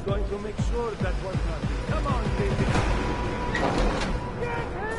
going to make sure that was not. Come on, baby. Get him!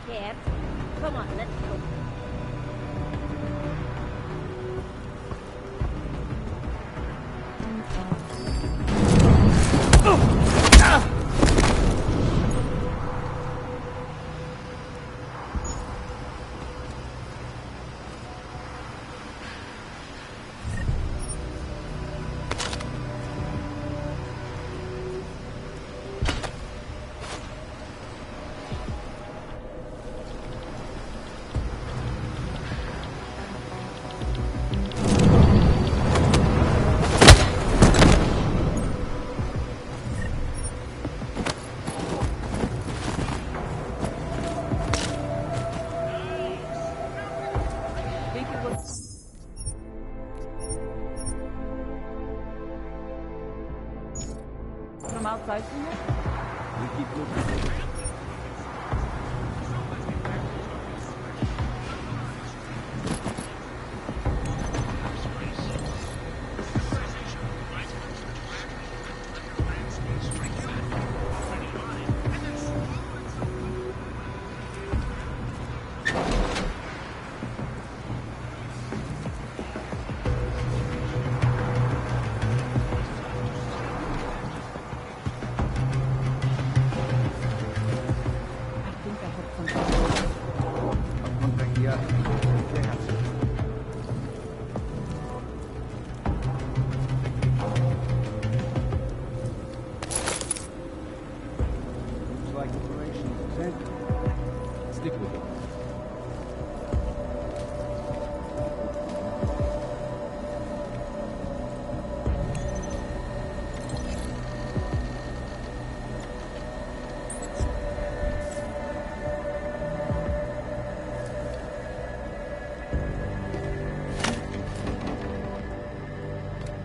Scared? Come on, let's go. From outside from here? We keep looking. Stick with it.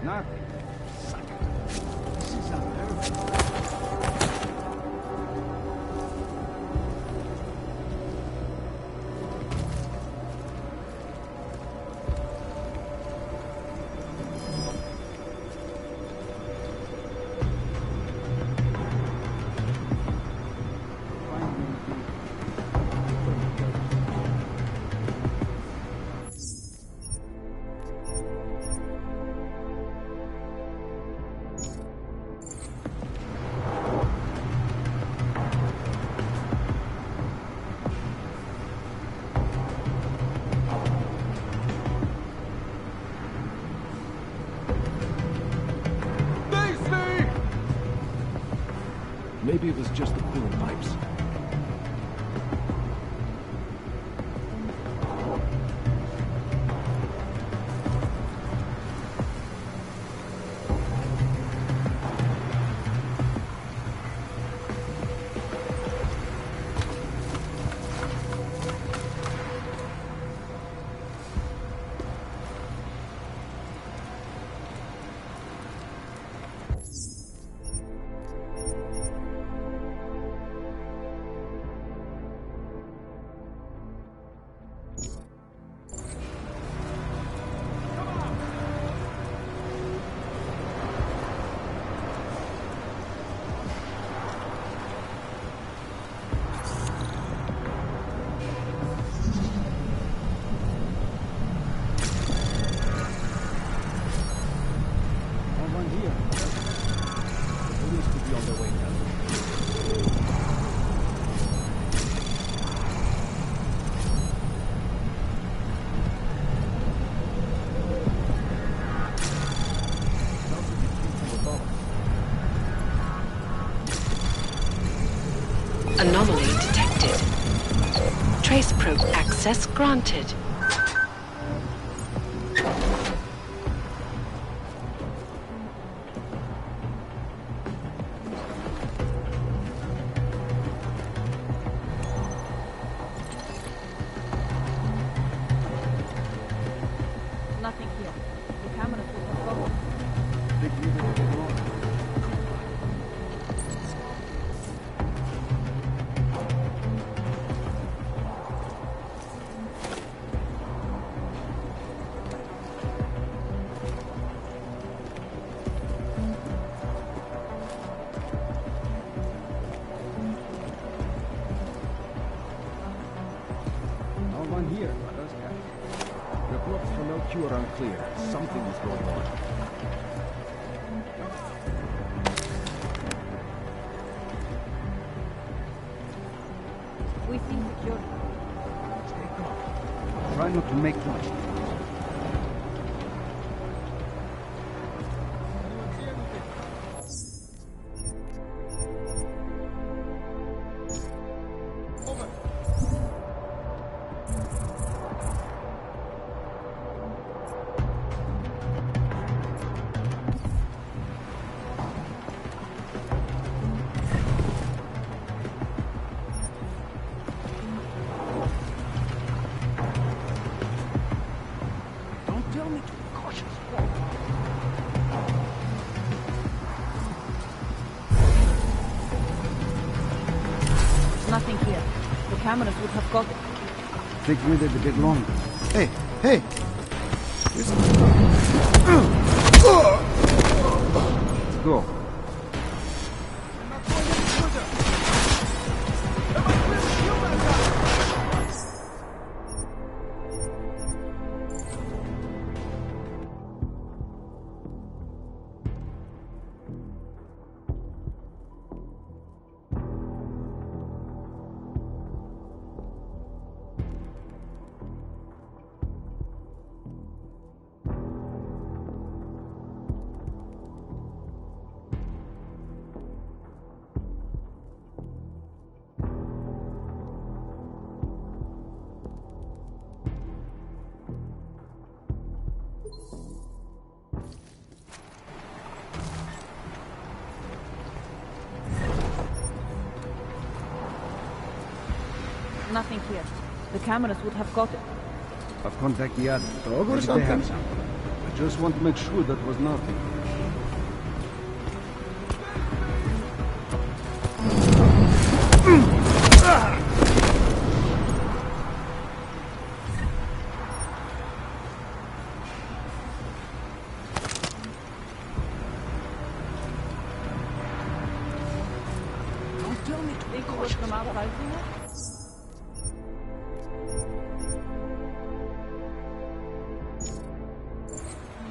Nothing. Sucker. This is unheard of. Maybe it was just the cooling pipes. Anomaly detected. Trace probe access granted. Nothing here. The cameras will have got it. Think you did it wrong. No one here but us guys. Reports from LQ are unclear. Something is going on. We seem secure. Stay calm. Try not to make noise. Don't tell me to be cautious. Nothing here. The cameras would have got it. Think we did a bit longer. Hey, hey! Let's go. Nothing here. The cameras would have got it. I've contacted the others. Dog or Maybe they have something? something. I just want to make sure that was nothing. Don't tell me to be Think it was cautious. from outside somewhere?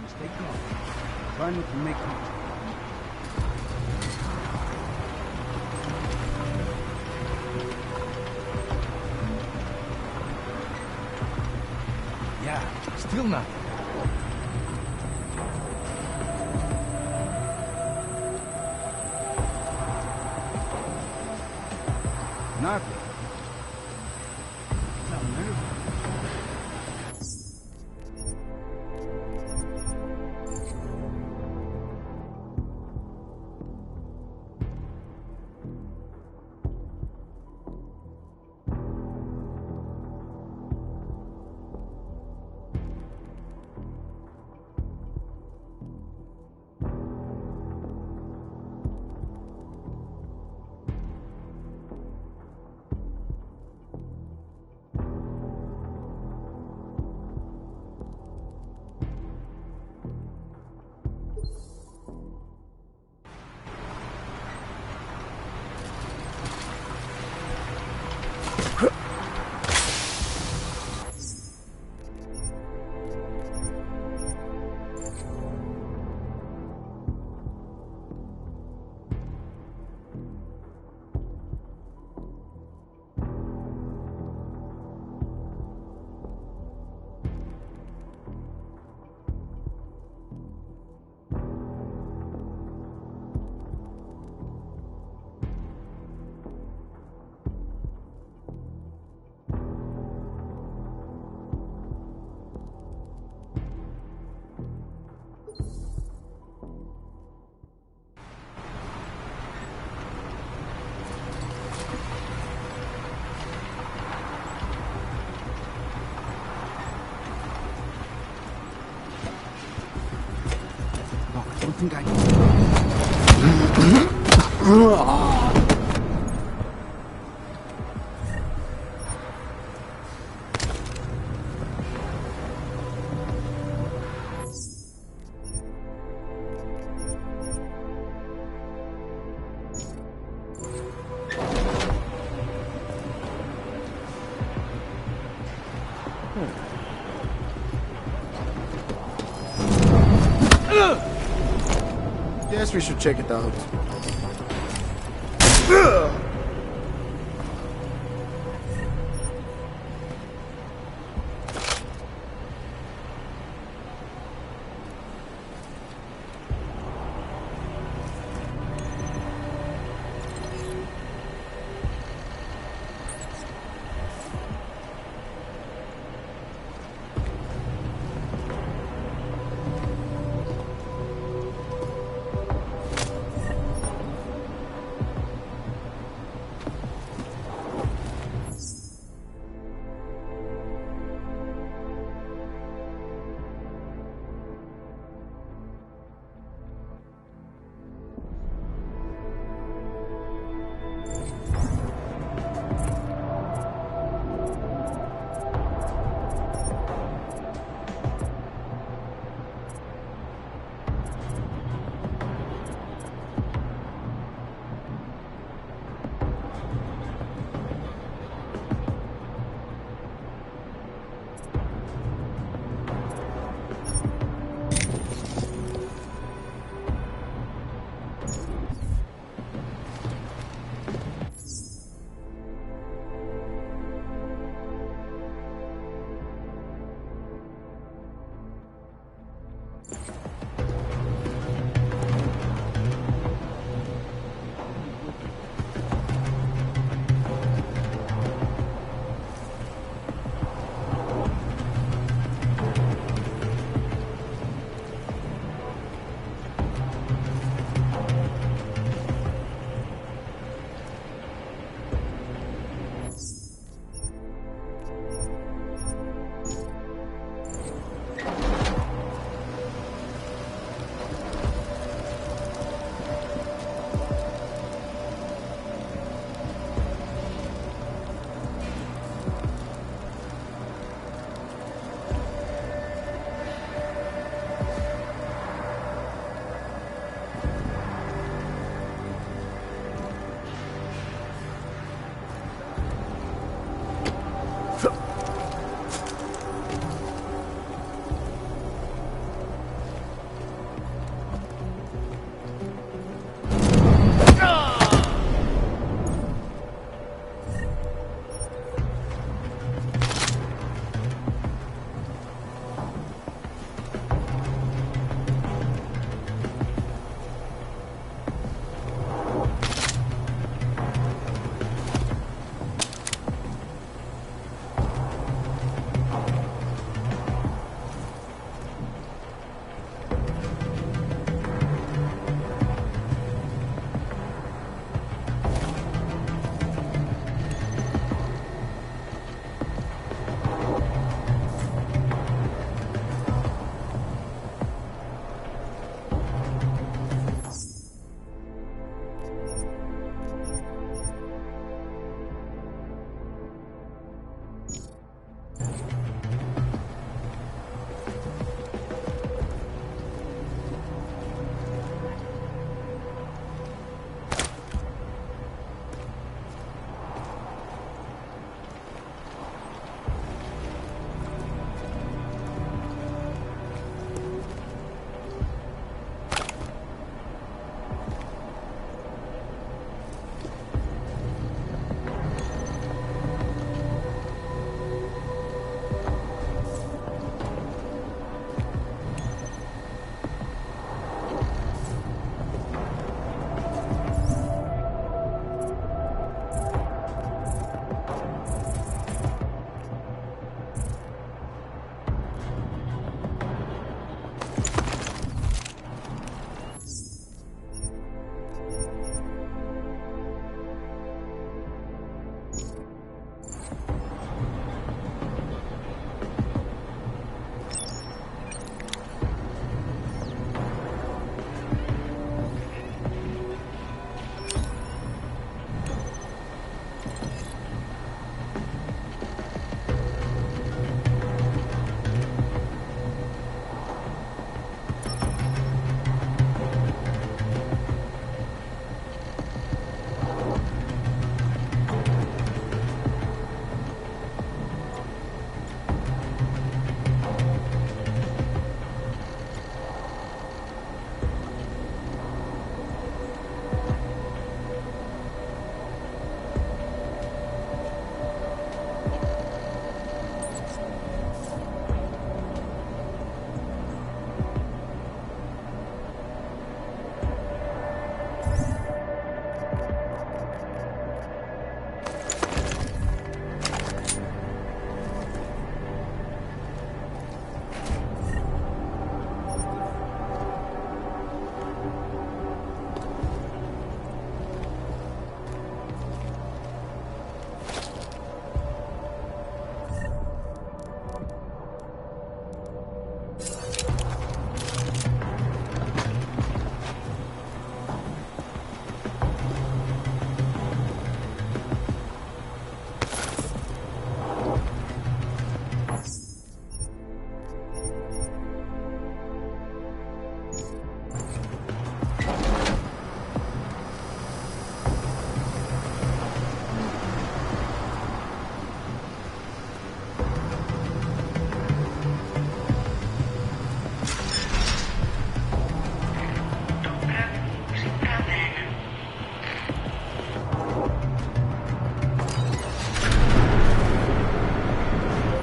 Stay calm. Try not to make noise. Yeah, still nothing. Nothing. Sound nervous. think I... Guess we should check it out.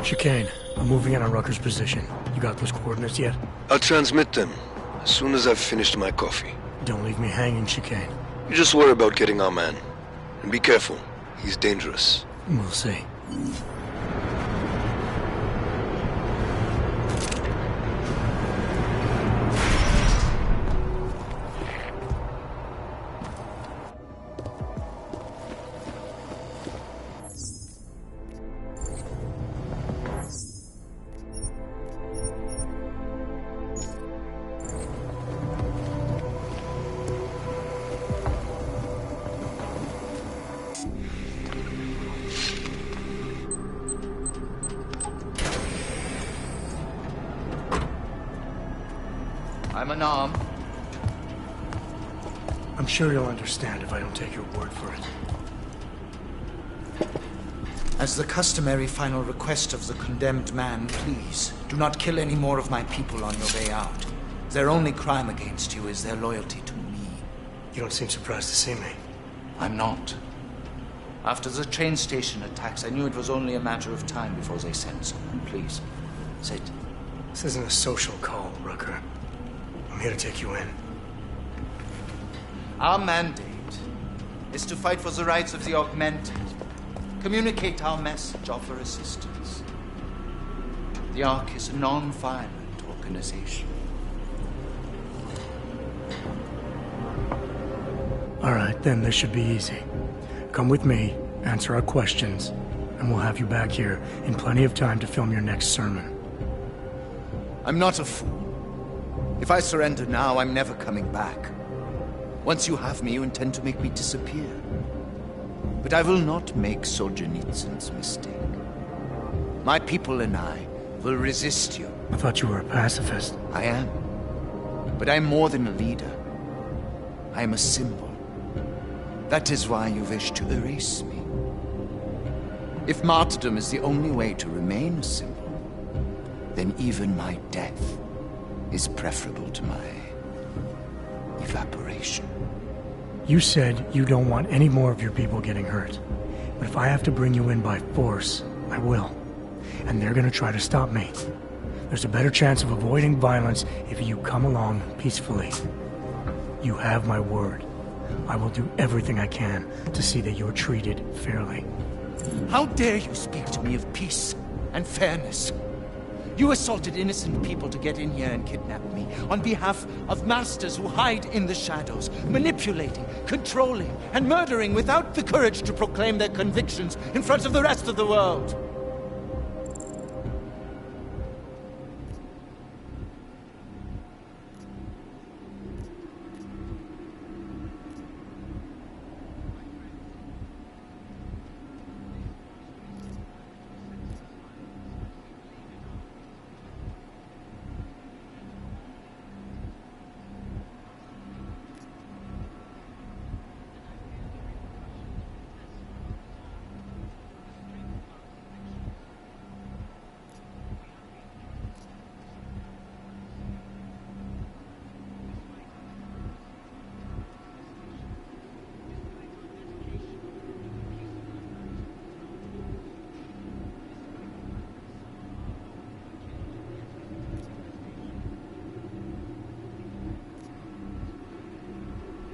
Chicane, I'm moving in on Rucker's position. You got those coordinates yet? I'll transmit them as soon as I've finished my coffee. Don't leave me hanging, Chicane. You just worry about getting our man. And be careful. He's dangerous. We'll see. I'm unarmed. I'm sure you'll understand if I don't take your word for it. As the customary final request of the condemned man, please, do not kill any more of my people on your way out. Their only crime against you is their loyalty to me. You don't seem surprised to see me. I'm not. After the train station attacks, I knew it was only a matter of time before they sent someone. Please, sit. This isn't a social call, Rucker. I'm here to take you in. Our mandate is to fight for the rights of the augmented. Communicate our message, offer assistance. The Ark is a non-violent organization. All right, then this should be easy. Come with me, answer our questions, and we'll have you back here in plenty of time to film your next sermon. I'm not a fool. If I surrender now, I'm never coming back. Once you have me, you intend to make me disappear. But I will not make Solzhenitsyn's mistake. My people and I will resist you. I thought you were a pacifist. I am. But I'm more than a leader. I am a symbol. That is why you wish to erase me. If martyrdom is the only way to remain a symbol, then even my death is preferable to my evaporation. You said you don't want any more of your people getting hurt. But if I have to bring you in by force, I will. And they're gonna try to stop me. There's a better chance of avoiding violence if you come along peacefully. You have my word. I will do everything I can to see that you're treated fairly. How dare you speak to me of peace and fairness? You assaulted innocent people to get in here and kidnap me on behalf of masters who hide in the shadows, manipulating, controlling, and murdering without the courage to proclaim their convictions in front of the rest of the world.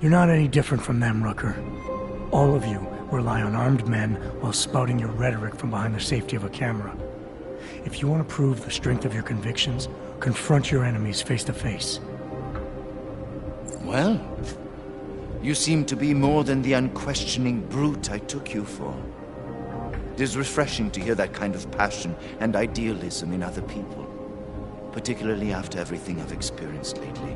You're not any different from them, Rucker. All of you rely on armed men while spouting your rhetoric from behind the safety of a camera. If you want to prove the strength of your convictions, confront your enemies face to face. Well, you seem to be more than the unquestioning brute I took you for. It is refreshing to hear that kind of passion and idealism in other people, particularly after everything I've experienced lately.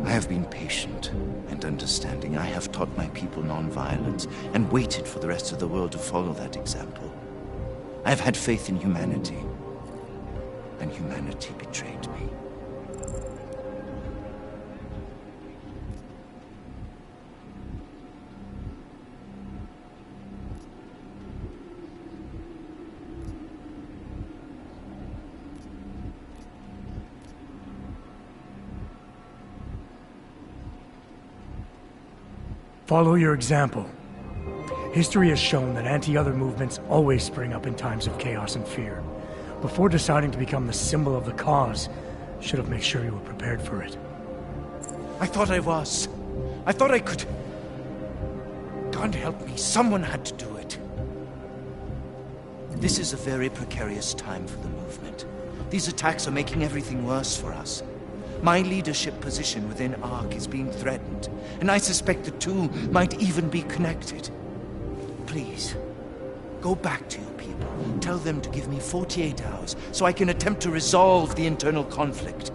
I have been patient and understanding. I have taught my people non-violence and waited for the rest of the world to follow that example. I have had faith in humanity, and humanity betrayed me. Follow your example. History has shown that anti-other movements always spring up in times of chaos and fear. Before deciding to become the symbol of the cause, should have made sure you were prepared for it. I thought I was. I thought I could... God help me, someone had to do it. This is a very precarious time for the movement. These attacks are making everything worse for us. My leadership position within ARC is being threatened, and I suspect the two might even be connected. Please, go back to your people. Tell them to give me 48 hours so I can attempt to resolve the internal conflict.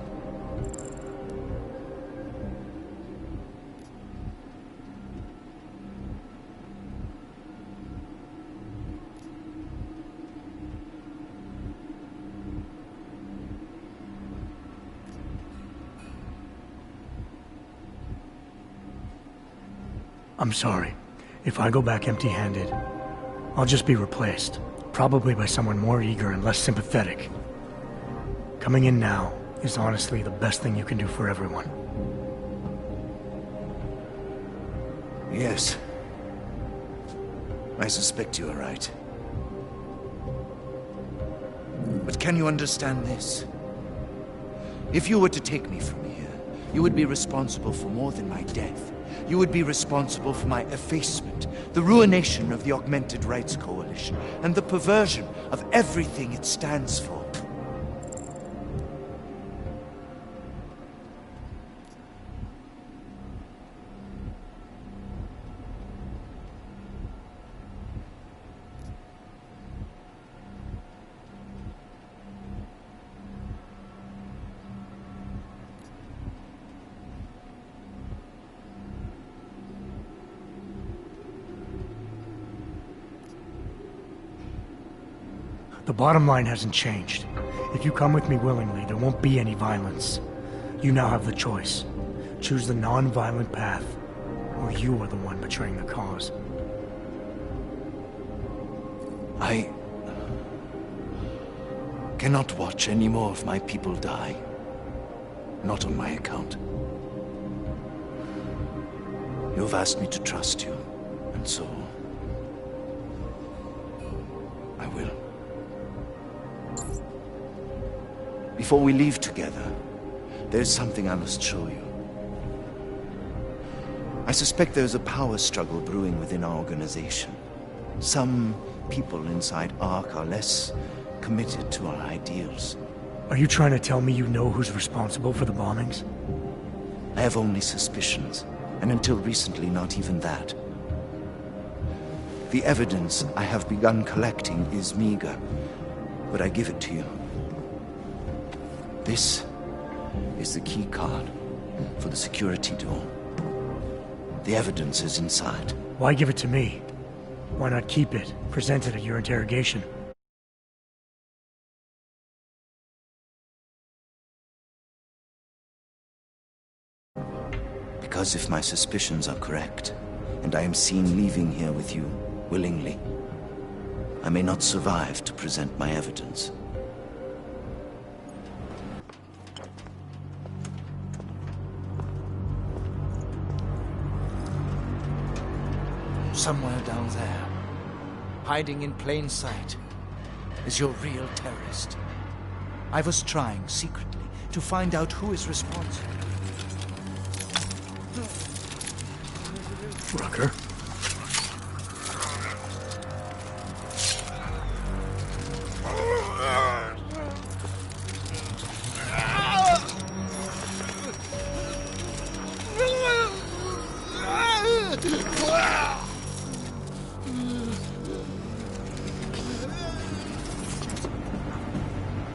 I'm sorry. If I go back empty-handed, I'll just be replaced. Probably by someone more eager and less sympathetic. Coming in now is honestly the best thing you can do for everyone. Yes. I suspect you are right. But can you understand this? If you were to take me from here, you would be responsible for more than my death. You would be responsible for my effacement, the ruination of the Augmented Rights Coalition, and the perversion of everything it stands for. The bottom line hasn't changed. If you come with me willingly, there won't be any violence. You now have the choice. Choose the non-violent path, or you are the one betraying the cause. I cannot watch any more of my people die. Not on my account. You have asked me to trust you, and so... I will. Before we leave together, there's something I must show you. I suspect there's a power struggle brewing within our organization. Some people inside ARC are less committed to our ideals. Are you trying to tell me you know who's responsible for the bombings? I have only suspicions, and until recently not even that. The evidence I have begun collecting is meager, but I give it to you. This is the key card for the security door. The evidence is inside. Why give it to me? Why not keep it, present it at your interrogation? Because if my suspicions are correct, and I am seen leaving here with you willingly, I may not survive to present my evidence. Somewhere down there, hiding in plain sight, is your real terrorist. I was trying secretly to find out who is responsible. Rucker?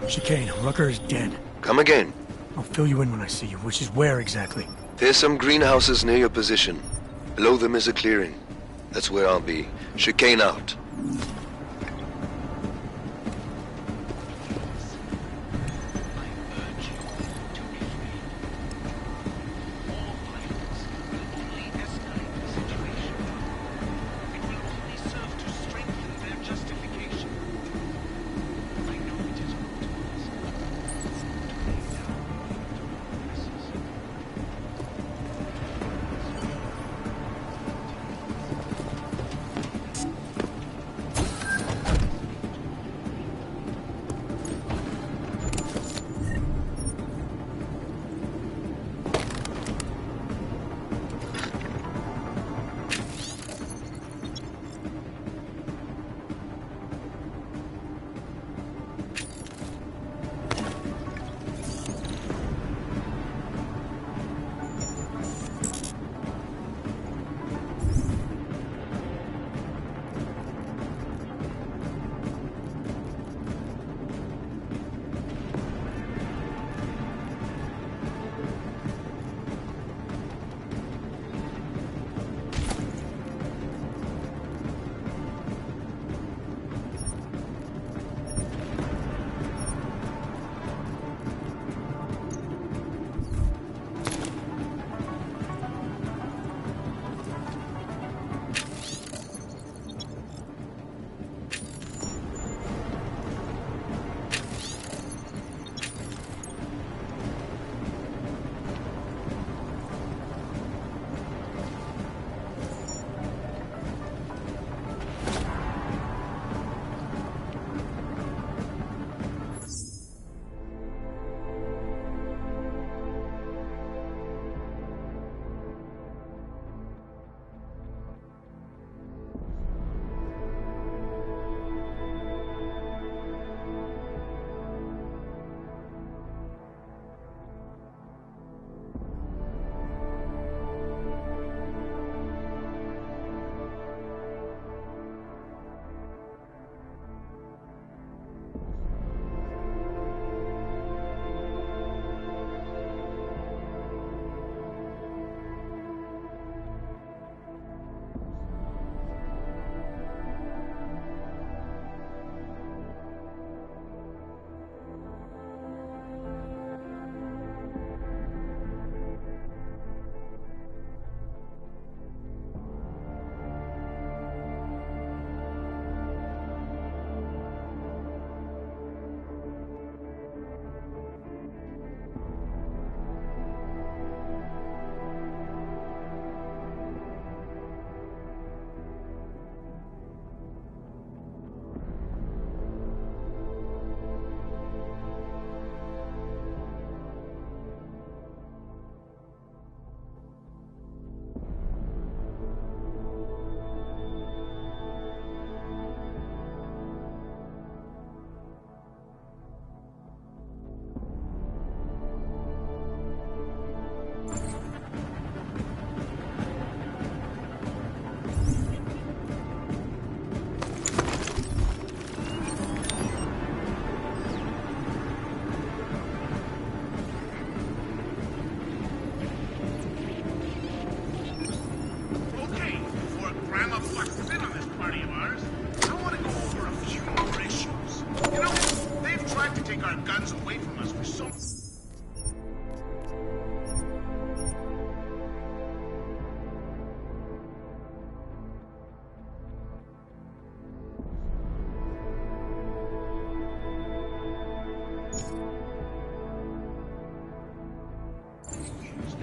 Chicane, Rucker is dead. Come again. I'll fill you in when I see you, which is where exactly? There's some greenhouses near your position. Below them is a clearing. That's where I'll be. Chicane out. take our guns away from us for so...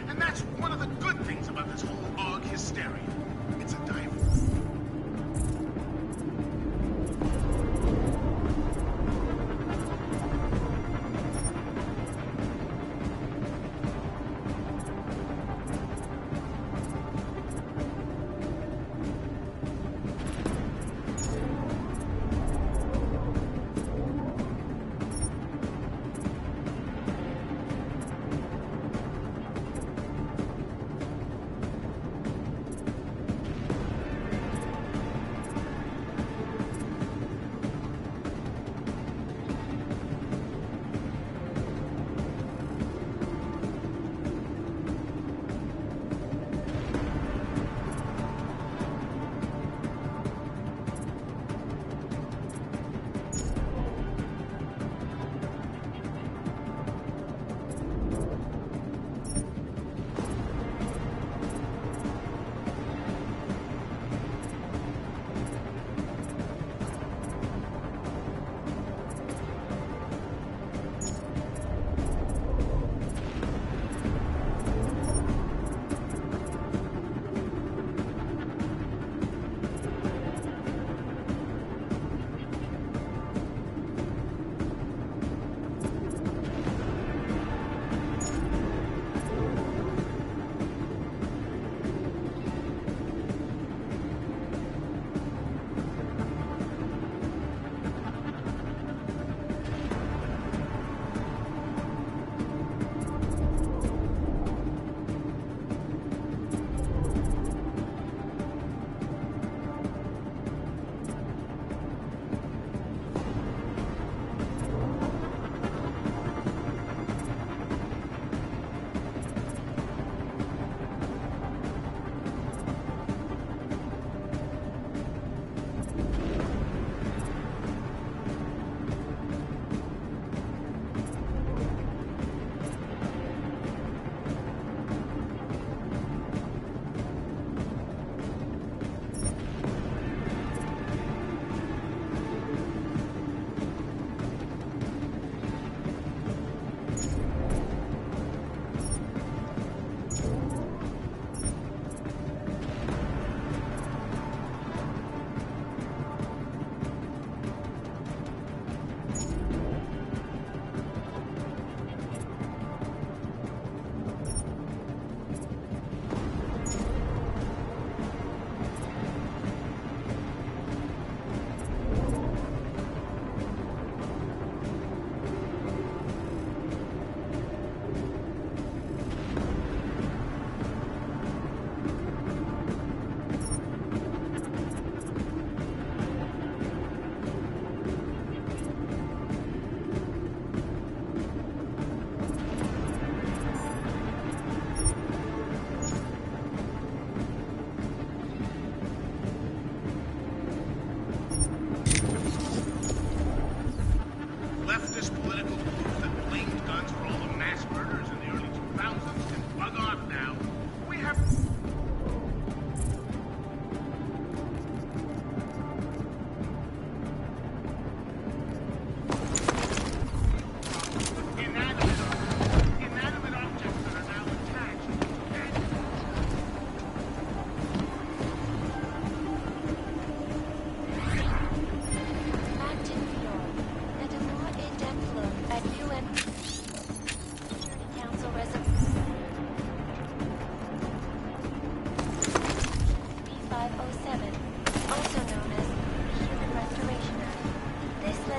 And that's one of the good things about this whole AUG hysteria. It's a dive.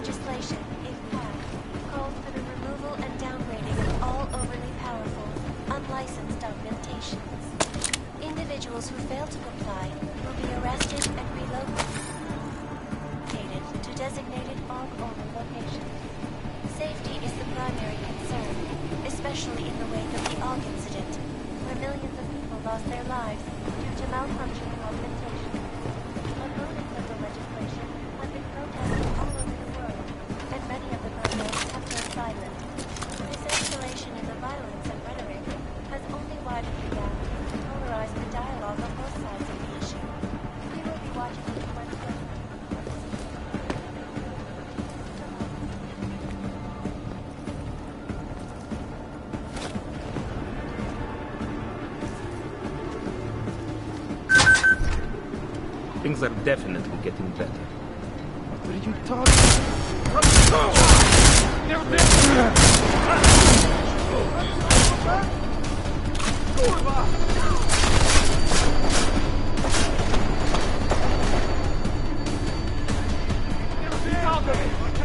legislation, if passed, calls for the removal and downgrading of all overly powerful, unlicensed augmentations. Individuals who fail to comply will be arrested and relocated to designated AUG-only locations. Safety is the primary concern, especially in the wake of the AUG incident, where millions of people lost their lives due to malfunctioning augmentations. Opponents of the legislation have been protesting all over the world, and many of the protests have turned Things are definitely getting better. What are you talking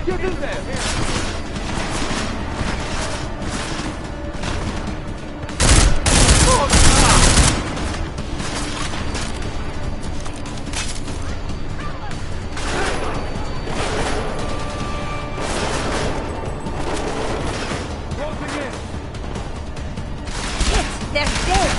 Get in there! They're dead!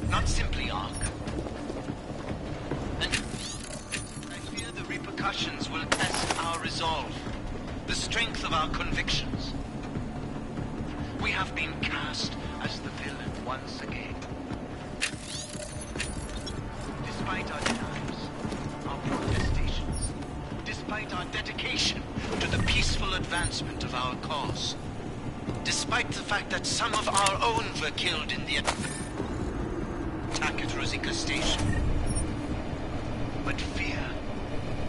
Not simply Ark. And I fear the repercussions will test our resolve, the strength of our convictions. We have been cast as the villain once again. Despite our denials, our protestations, despite our dedication to the peaceful advancement of our cause, despite the fact that some of our own were killed in the attack at Rosika Station. But fear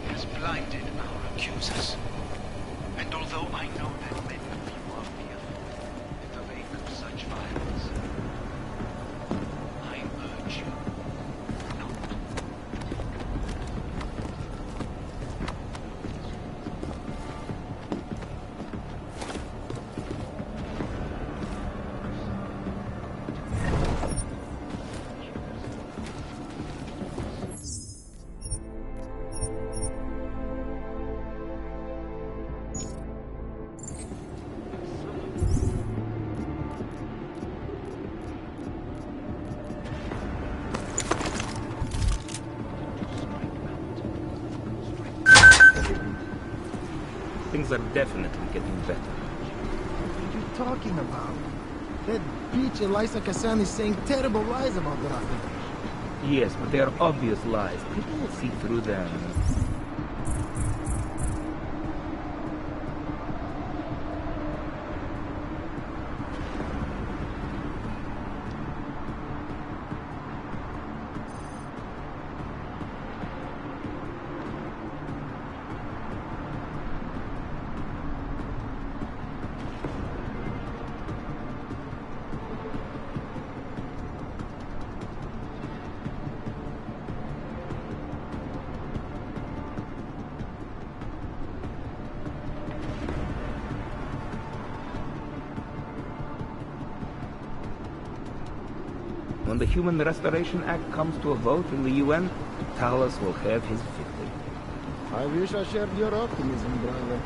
has blinded our accusers. And although I know that many of you are fearful in the wake of such violence, I urge you not. Things are definitely getting better. What are you talking about? That bitch Elisa Kassan is saying terrible lies about Draken. Yes, but they are obvious lies. People will see through them. When the Human Restoration Act comes to a vote in the UN, Talos will have his victory. I wish I shared your optimism, brother.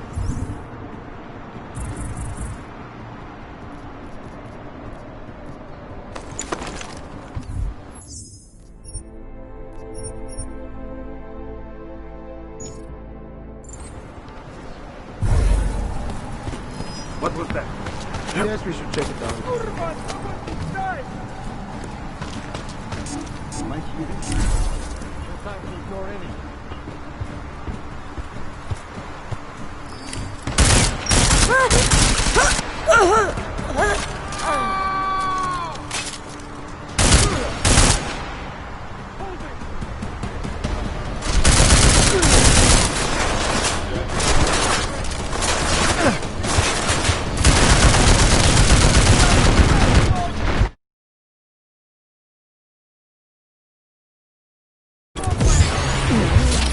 What was that? Yes, we should check it out. Am I here? No time to ignore any.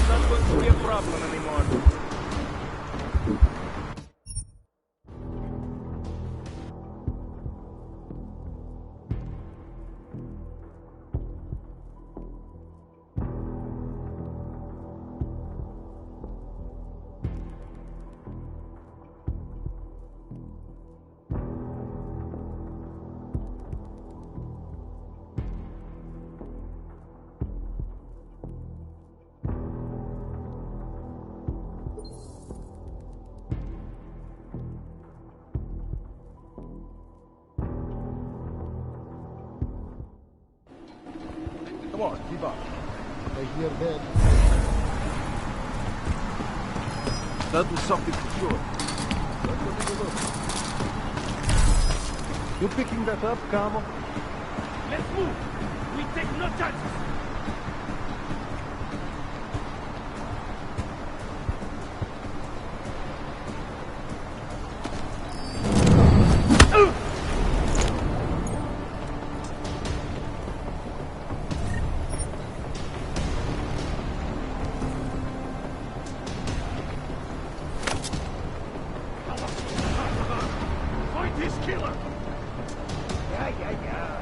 That's going to be a problem. What? Give up. I hear that. That was something for sure. Let's go take a look. You picking that up, Camo? Let's move! We take no chances! Find this killer! Yeah.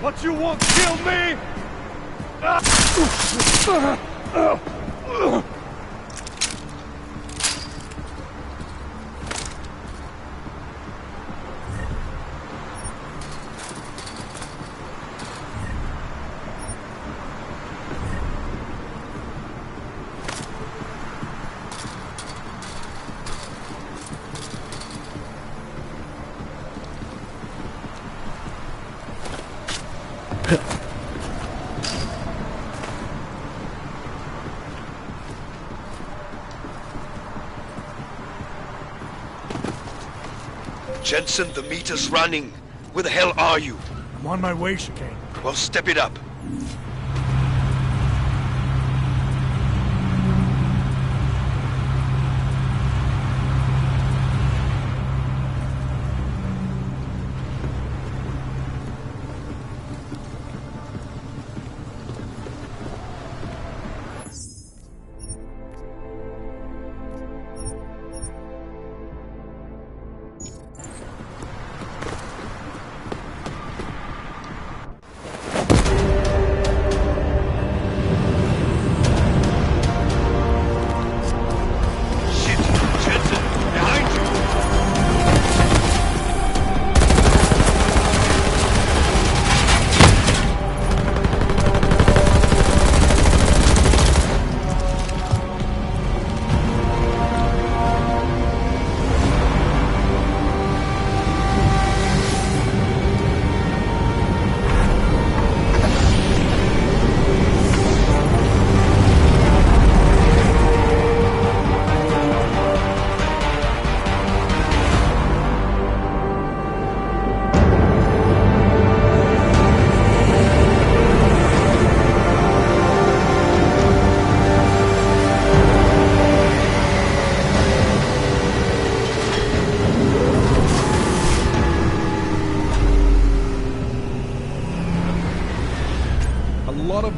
What you want, kill me? Jensen, the meter's running. Where the hell are you? I'm on my way, Chicane. Well, step it up.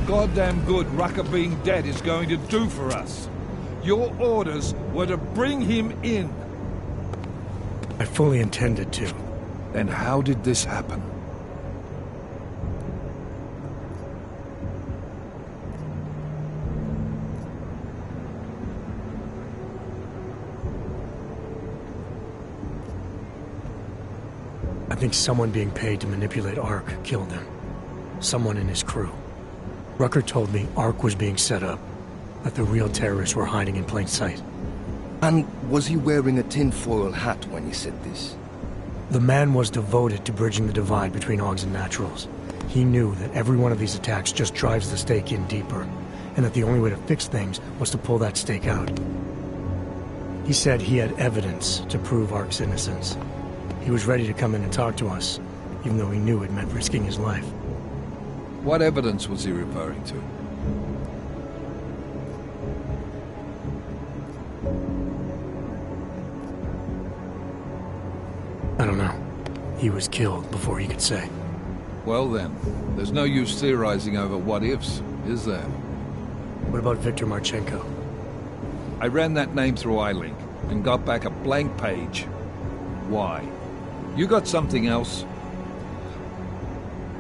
Goddamn good Rucker being dead is going to do for us. Your orders were to bring him in. I fully intended to. Then how did this happen? I think someone being paid to manipulate Ark killed him. Someone in his crew. Rucker told me Ark was being set up, that the real terrorists were hiding in plain sight. And was he wearing a tinfoil hat when he said this? The man was devoted to bridging the divide between Augs and Naturals. He knew that every one of these attacks just drives the stake in deeper, and that the only way to fix things was to pull that stake out. He said he had evidence to prove Ark's innocence. He was ready to come in and talk to us, even though he knew it meant risking his life. What evidence was he referring to? I don't know. He was killed before he could say. Well then, there's no use theorizing over what-ifs, is there? What about Viktor Marchenko? I ran that name through iLink and got back a blank page. Why? You got something else?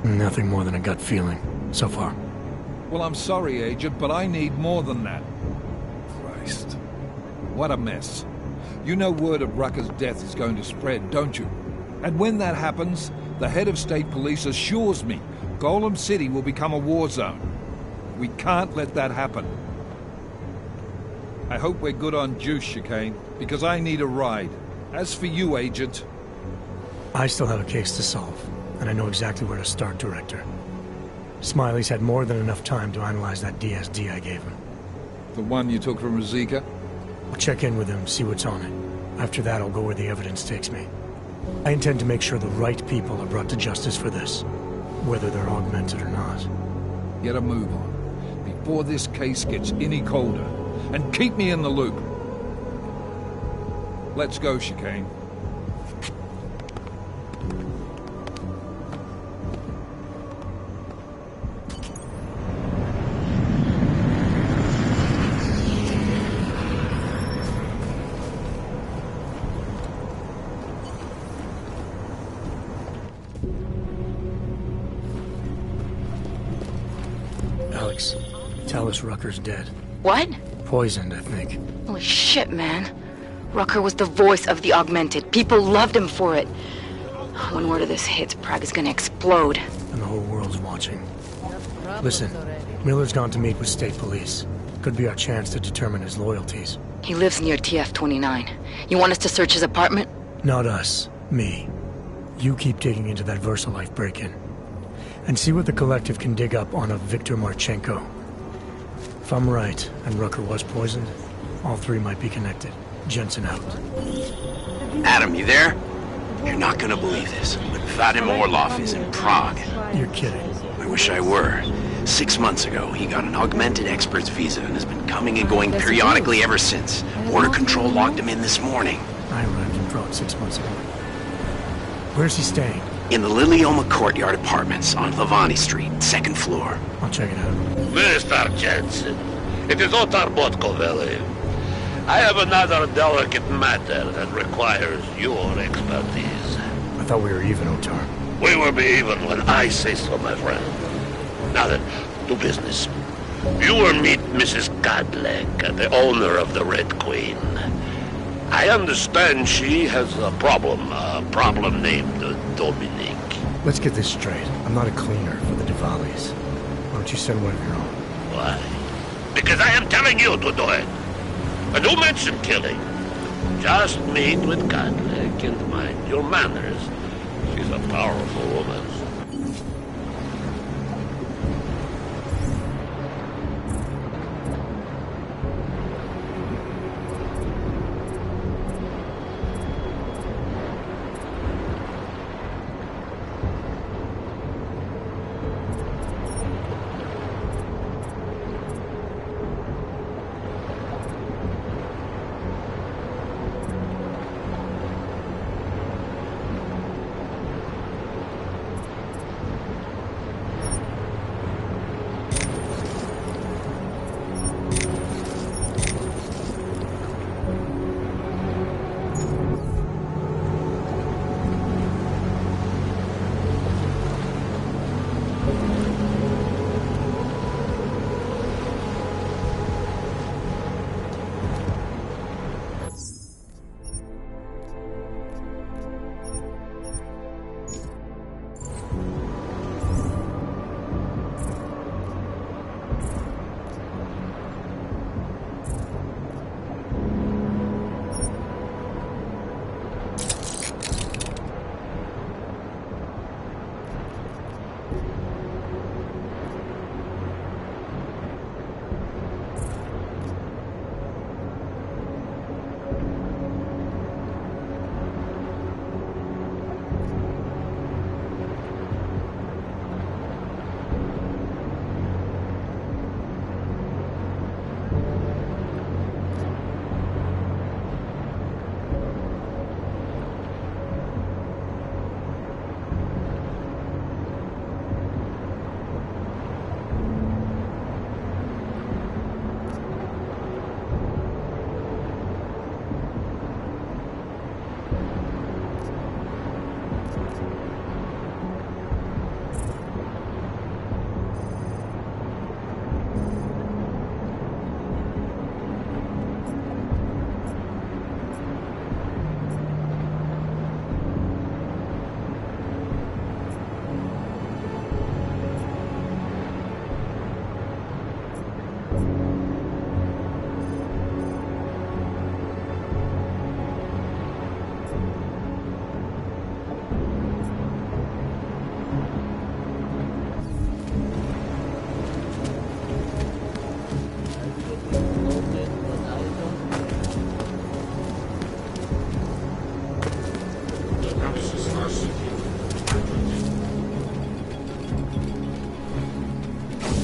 Nothing more than a gut feeling, so far. Well, I'm sorry, Agent, but I need more than that. Christ. What a mess. You know word of Rucker's death is going to spread, don't you? And when that happens, the head of state police assures me Golem City will become a war zone. We can't let that happen. I hope we're good on juice, Chicane, because I need a ride. As for you, Agent... I still have a case to solve, and I know exactly where to start, Director. Smiley's had more than enough time to analyze that DSD I gave him. The one you took from Razika? I'll check in with him, see what's on it. After that, I'll go where the evidence takes me. I intend to make sure the right people are brought to justice for this, whether they're augmented or not. Get a move on, before this case gets any colder, and keep me in the loop. Let's go, Chicane. Alex, tell us Rucker's dead. What? Poisoned, I think. Holy shit, man. Rucker was the voice of the Augmented. People loved him for it. When word of this hits, Prague is gonna explode. And the whole world's watching. Listen, Miller's gone to meet with state police. Could be our chance to determine his loyalties. He lives near TF-29. You want us to search his apartment? Not us. Me. You keep digging into that VersaLife break-in. And see what the Collective can dig up on a Viktor Marchenko. If I'm right, and Rucker was poisoned, all three might be connected. Jensen out. Adam, you there? You're not gonna believe this, but Vadim Orlov is in Prague. You're kidding. I wish I were. 6 months ago, he got an augmented expert's visa and has been coming and going periodically ever since. Border Control logged him in this morning. I arrived in Prague 6 months ago. Where's he staying? In the Lilioma Courtyard Apartments on Lavani Street, 2nd floor. I'll check it out. Mr. Jensen, it is Otar Botkoveli. I have another delicate matter that requires your expertise. I thought we were even, Otar. We will be even when I say so, my friend. Now then, to business. You will meet Mrs. Godlek, the owner of the Red Queen. I understand she has a problem named Dominique. Let's get this straight. I'm not a cleaner for the Diwalis. Why don't you send one of your own? Why? Because I am telling you to do it. And don't mention killing. Just meet with Godlek and mind your manners. She's a powerful woman.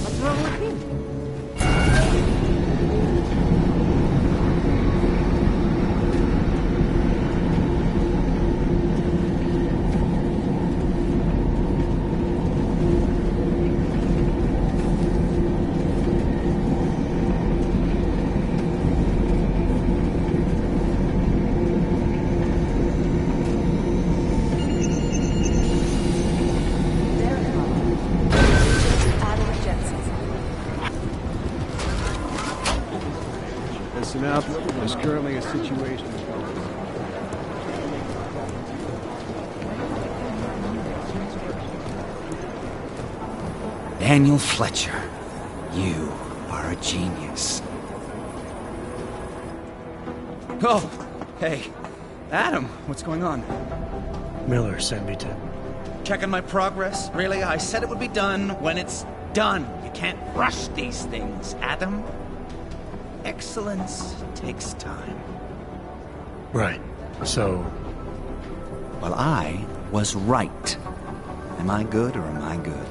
What's wrong with him? Listen up. There's currently a situation going on. Daniel Fletcher, you are a genius. Oh, hey. Adam, what's going on? Miller sent me to... Checking my progress? Really? I said it would be done when it's done. You can't rush these things, Adam. Excellence takes time. Right. So... Well, I was right. Am I good or am I good?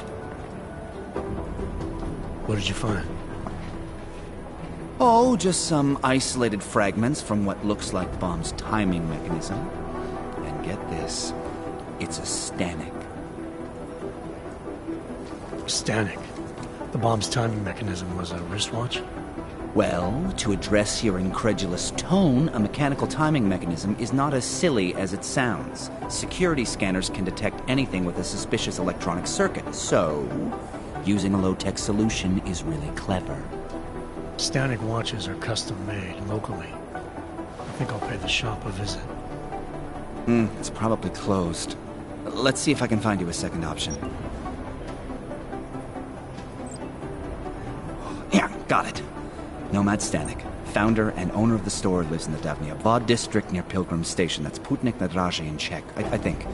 What did you find? Oh, just some isolated fragments from what looks like the bomb's timing mechanism. And get this, it's a Stanek. Stanek? The bomb's timing mechanism was a wristwatch? Well, to address your incredulous tone, a mechanical timing mechanism is not as silly as it sounds. Security scanners can detect anything with a suspicious electronic circuit, so using a low-tech solution is really clever. Stanek watches are custom-made locally. I think I'll pay the shop a visit. It's probably closed. Let's see if I can find you a second option. Yeah, got it. Nomad Stanek, founder and owner of the store, lives in the Davnia district near Pilgrim Station. That's Putnik Nadraji in Czech, I think.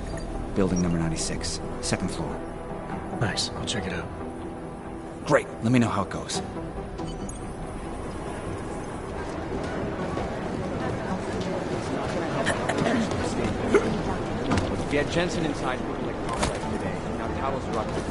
Building number 96, second floor. Nice, I'll check it out. Great, let me know how it goes. We had Jensen inside with like complex today. Now Talos Rucker.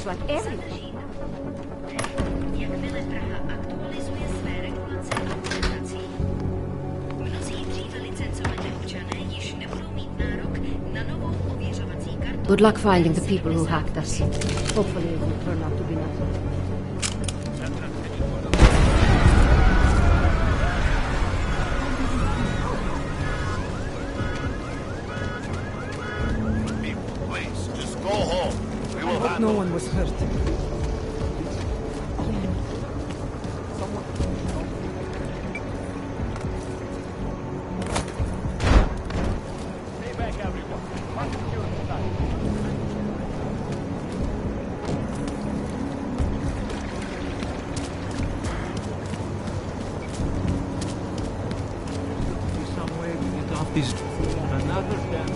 Like everything. Jakmile Praha aktualizuje své regulace koncentrací, mnozí dříve licencovaní občané již nebudou mít nárok na novou ověřovací kartu. Good luck finding the people who hacked us. Hopefully it will turn out to be nothing. No one was hurt. Stay back, everyone. Mark security side. Some way to get off this. Another damn.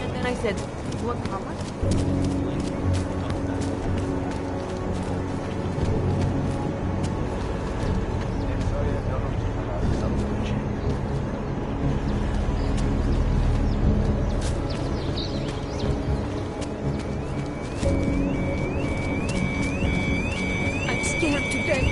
And then I said, what, how much? scared to death.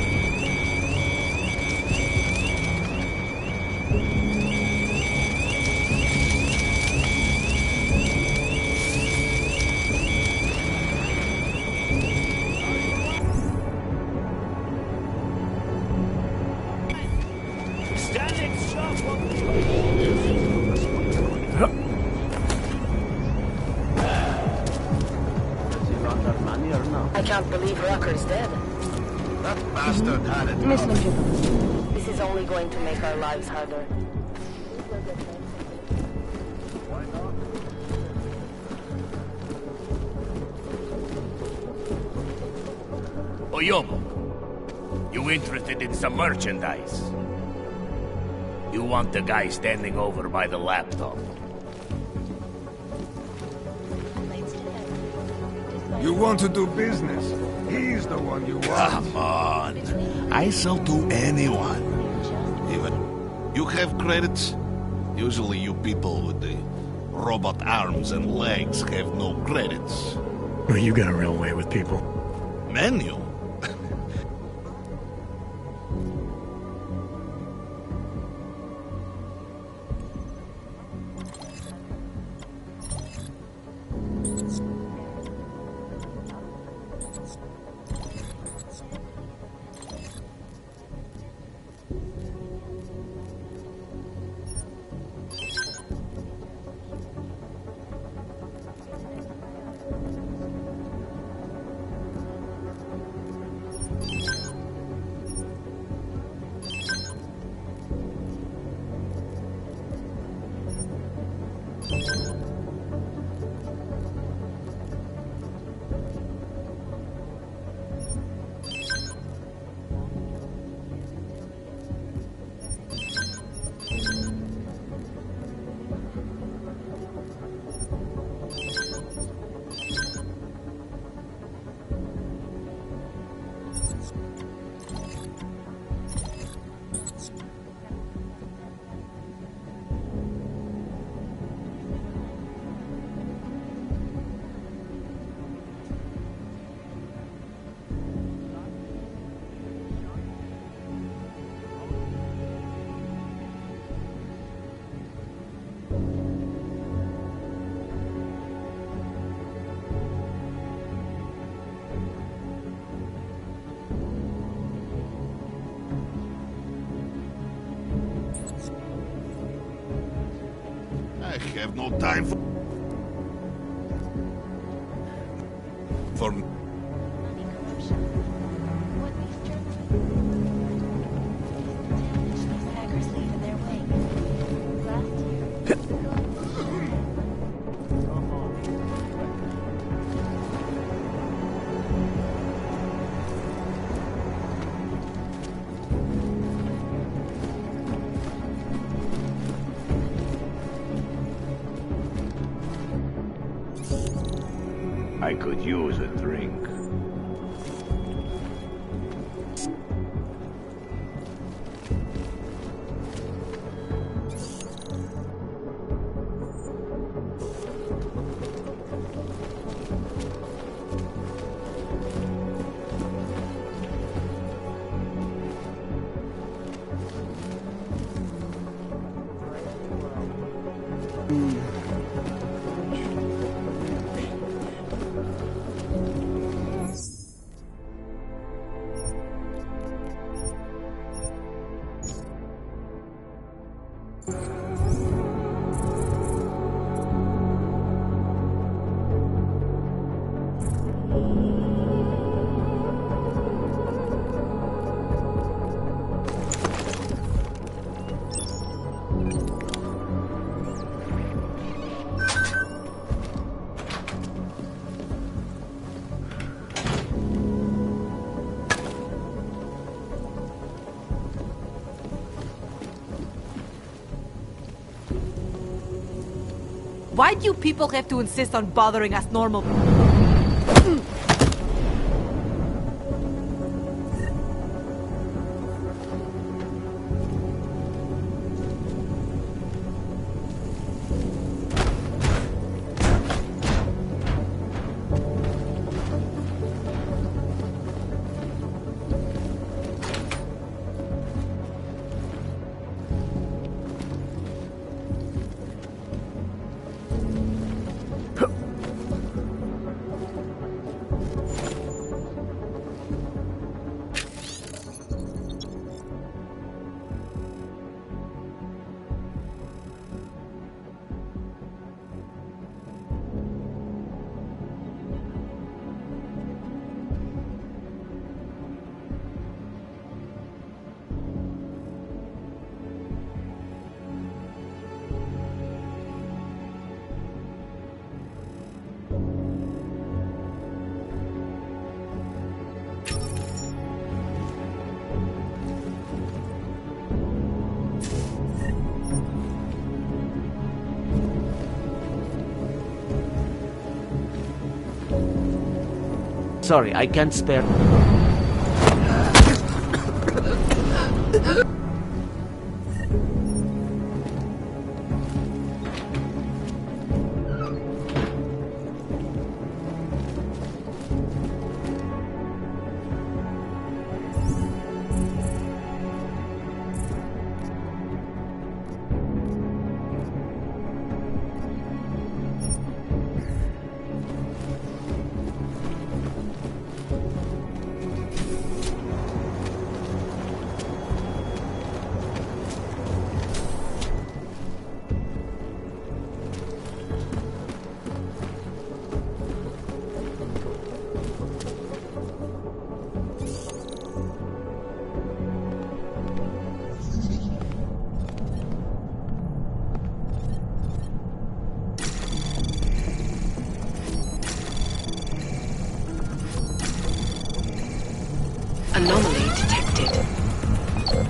Standing sharp on I can't believe Rocker's dead. That bastard had it. This is only going to make our lives harder. Oyobo, you interested in some merchandise? You want the guy standing over by the laptop. You want to do business. He's the one you want. Come on. I sell to anyone. Even you have credits? Usually you people with the robot arms and legs have no credits. Well, you got a real way with people. Menu? I have no time for I could use a drink. Why do you people have to insist on bothering us normal? sorry, I can't spare... Anomaly detected.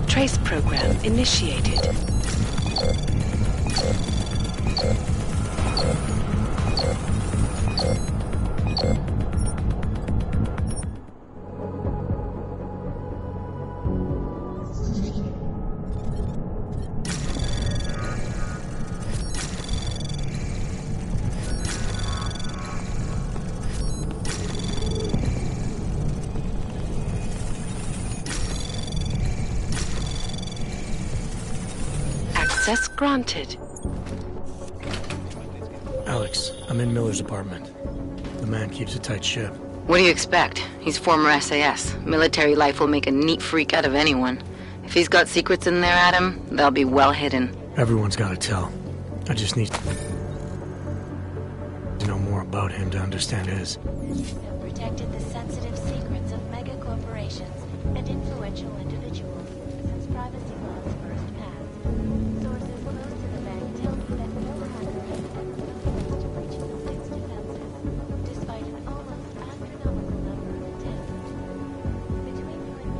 Trace program initiated. Access granted. Alex, I'm in Miller's apartment. The man keeps a tight ship. What do you expect? He's former SAS. Military life will make a neat freak out of anyone. If he's got secrets in there, Adam, they'll be well hidden. Everyone's got to tell. I just need to know more about him to understand his. Have protected the sensitive secrets of mega corporations and influential individuals since privacy laws first passed. Sources close to the bank tell me that no hacker has ever been able to breach the bank's defenses, despite an almost astronomical number of attempts. Between you and me, I think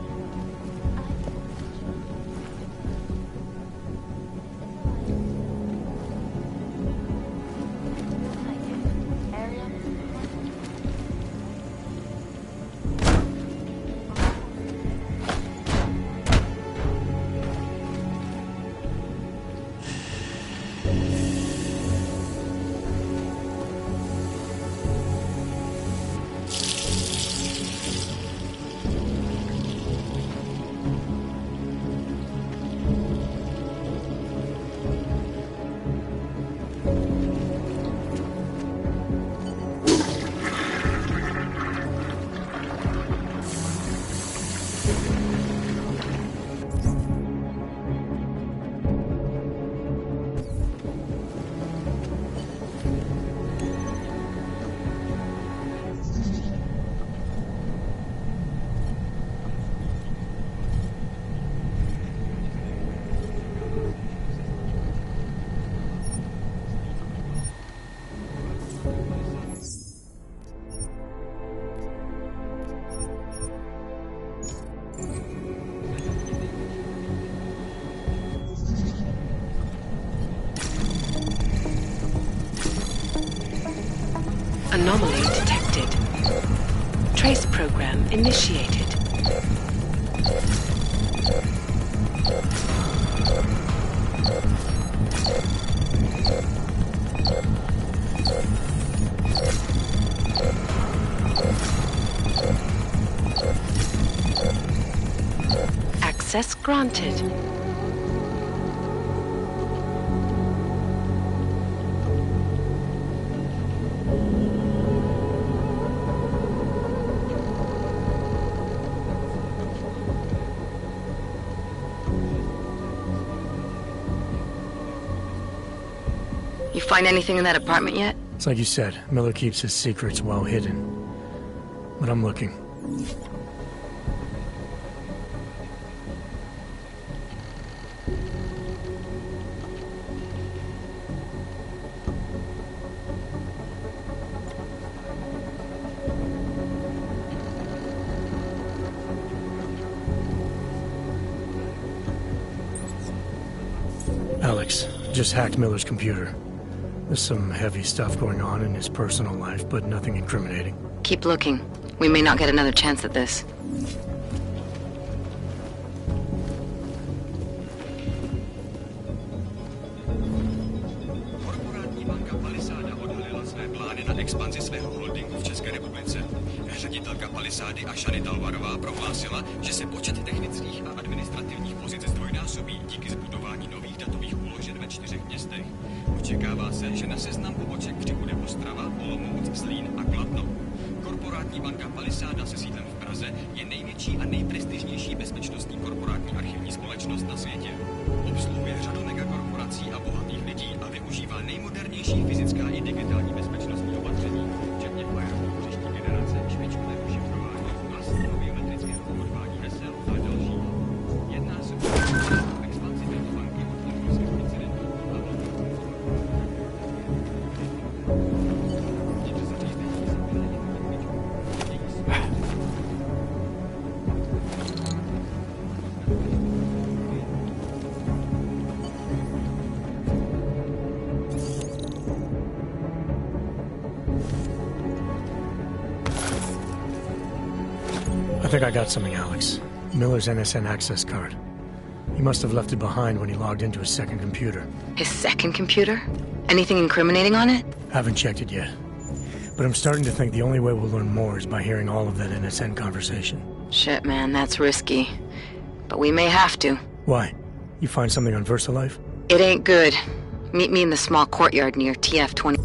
Anomaly detected. Trace program initiated. Access granted. You find anything in that apartment yet? It's like you said, Miller keeps his secrets well hidden. But I'm looking. Alex, just hacked Miller's computer. There's some heavy stuff going on in his personal life, but nothing incriminating. Keep looking. We may not get another chance at this. Expanzi svého holdingu v České republice. Ředitelka Palisády a Shany Talvarová prohlásila, že se počet technických a administrativních pozic zdvojnásobí díky zbudování nových datových úložen ve 4 městech. Očekává se, že na seznam poboček přibude Ostrava, Olomouc, Zlín a Kladno. Korporátní banka Palisáda se sídlem v Praze je největší a nejprestižnější bezpečnostní korporátní archivní společnost na světě. Obsluhuje řadu megakorporací a bohatých lidí a využívá nejmodernější fyzická i digitální bezpečnostní opatření, včetně firewallů příští generace, špičkového šifrování, vlastního biometrického kódování hesel a další. Jedná se o expanzi této banky od mongolského incidentu a I think I got something, Alex. Miller's NSN access card. He must have left it behind when he logged into his second computer. His second computer? Anything incriminating on it? Haven't checked it yet. But I'm starting to think the only way we'll learn more is by hearing all of that NSN conversation. Shit, man, that's risky. But we may have to. Why? You find something on VersaLife? It ain't good. Meet me in the small courtyard near TF-20.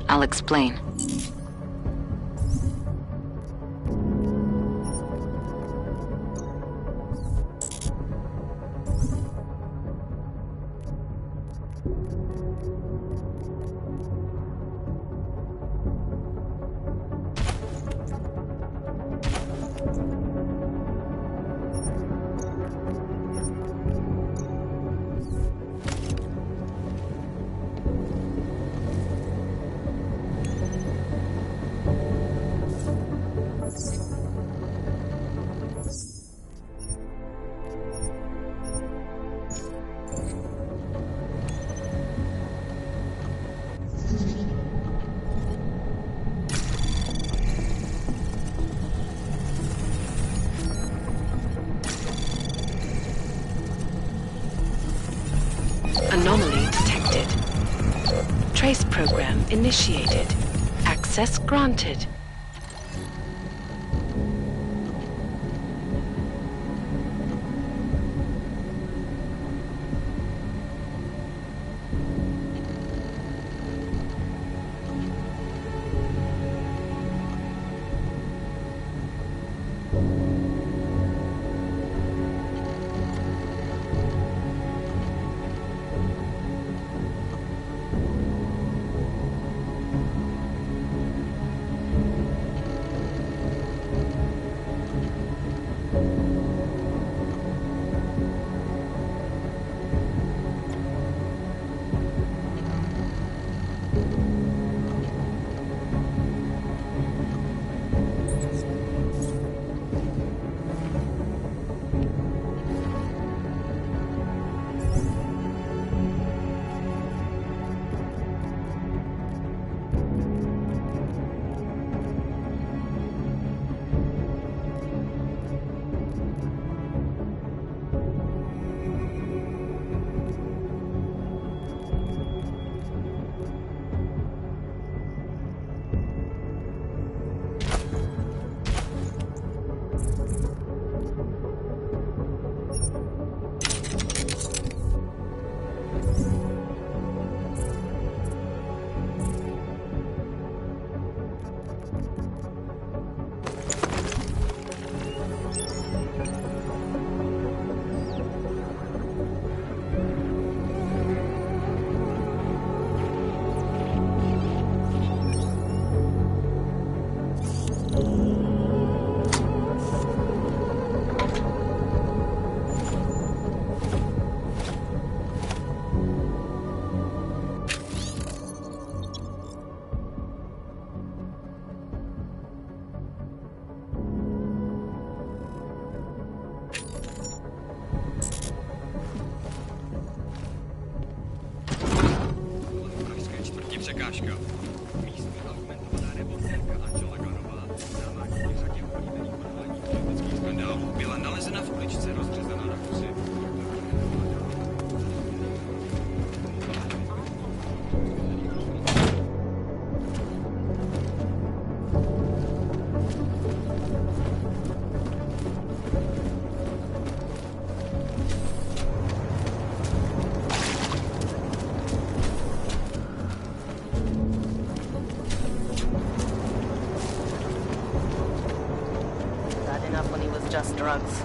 I'll explain. Anomaly detected. Trace program initiated. Access granted. překážka. Místní argumentovaná reportérka Angela Ganová, známá díky řadě oblíbených odhalení politických skandálů, byla nalezena v uličce rozřezaná na kusy. Bad enough when he was just drugs.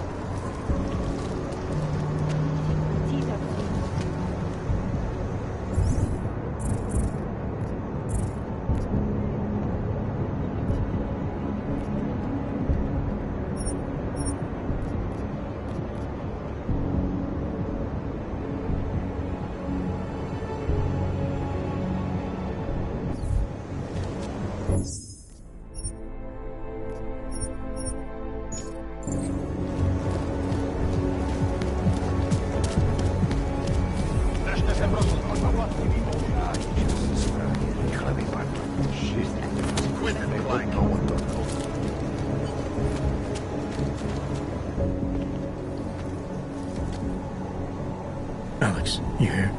Alex, you here?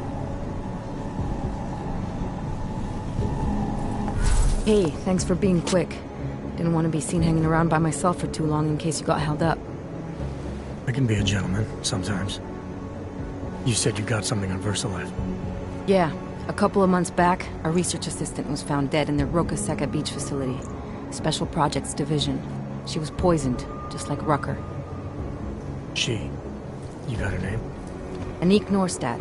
Hey, thanks for being quick. Didn't want to be seen hanging around by myself for too long in case you got held up. I can be a gentleman, sometimes. You said you got something on VersaLife. Yeah, a couple of months back, a research assistant was found dead in their Roca Seca beach facility. Special Projects Division. She was poisoned, just like Rucker. She? You got her name? Anik Norstad.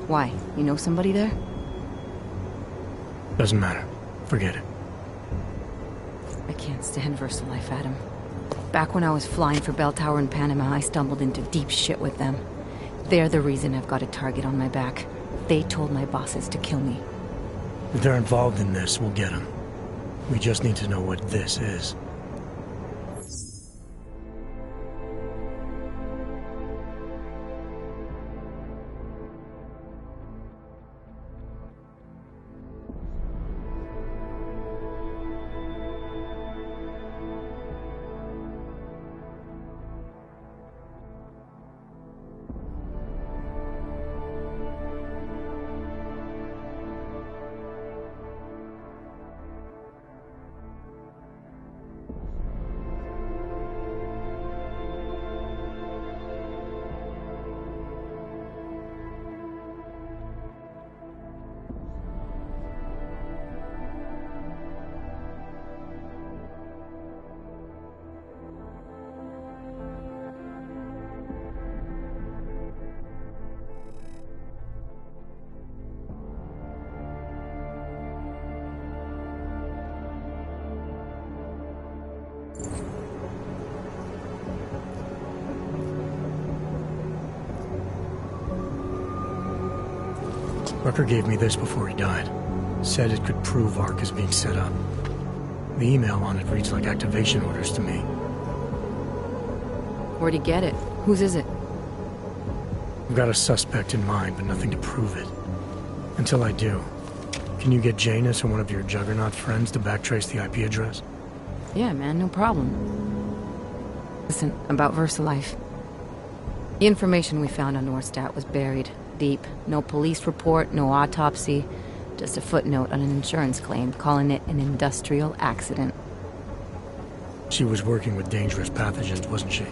Why? You know somebody there? Doesn't matter. Forget it. I can't stand VersaLife, Adam. Back when I was flying for Bell Tower in Panama, I stumbled into deep shit with them. They're the reason I've got a target on my back. They told my bosses to kill me. If they're involved in this, we'll get them. We just need to know what this is. Rucker gave me this before he died. Said it could prove ARC is being set up. The email on it reads like activation orders to me. Where'd he get it? Whose is it? I've got a suspect in mind, but nothing to prove it. Until I do, can you get Janus or one of your Juggernaut friends to backtrace the IP address? Yeah, man, no problem. Listen, about VersaLife. The information we found on Norstad was buried deep. No police report, no autopsy. Just a footnote on an insurance claim, calling it an industrial accident. She was working with dangerous pathogens, wasn't she?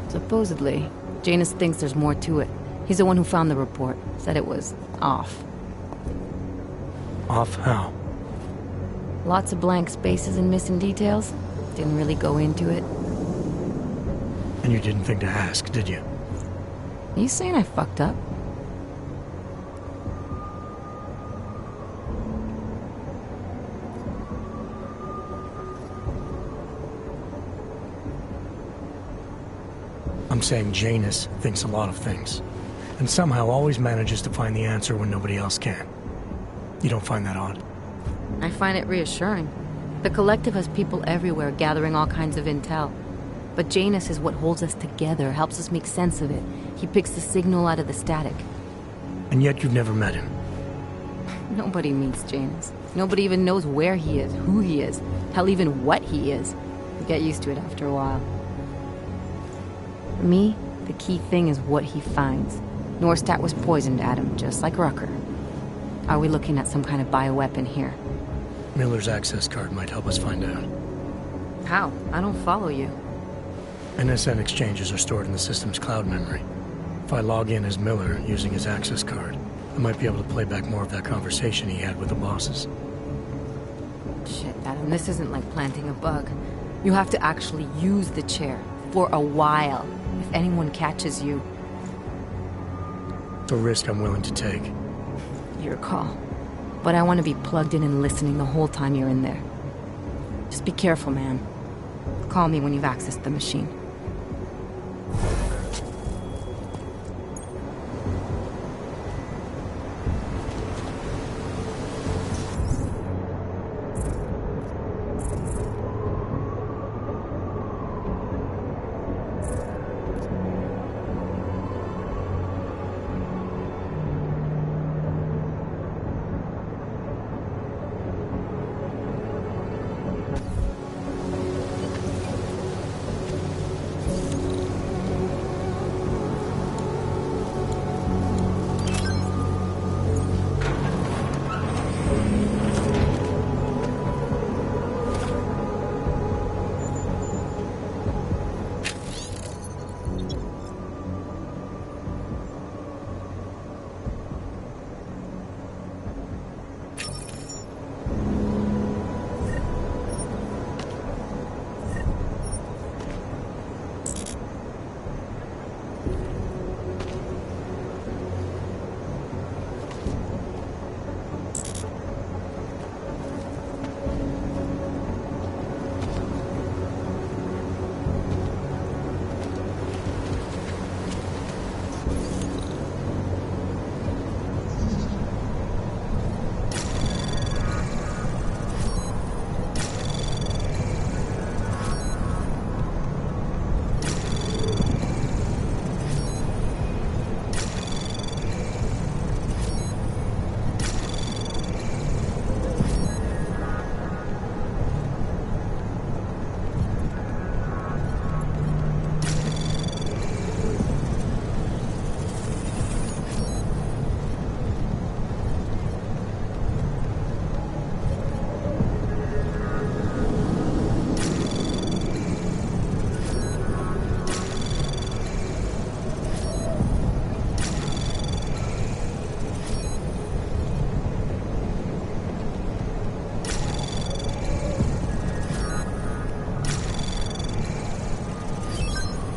Supposedly. Janus thinks there's more to it. He's the one who found the report. Said it was off. Off how? Lots of blank spaces and missing details. Didn't really go into it. And you didn't think to ask, did you? Are you saying I fucked up? I'm saying Janus thinks a lot of things, and somehow always manages to find the answer when nobody else can. You don't find that odd? I find it reassuring. The Collective has people everywhere gathering all kinds of intel. But Janus is what holds us together, helps us make sense of it. He picks the signal out of the static. And yet you've never met him. Nobody meets Janus. Nobody even knows where he is, who he is, hell, even what he is. You get used to it after a while. For me, the key thing is what he finds. Norstadt was poisoned, Adam, just like Rucker. Are we looking at some kind of bioweapon here? Miller's access card might help us find out. How? I don't follow you. NSN exchanges are stored in the system's cloud memory. If I log in as Miller using his access card, I might be able to play back more of that conversation he had with the bosses. Shit, Adam, this isn't like planting a bug. You have to actually use the chair. For a while. If anyone catches you. It's a risk I'm willing to take. Your call. But I want to be plugged in and listening the whole time you're in there. Just be careful, man. Call me when you've accessed the machine.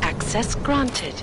Access granted.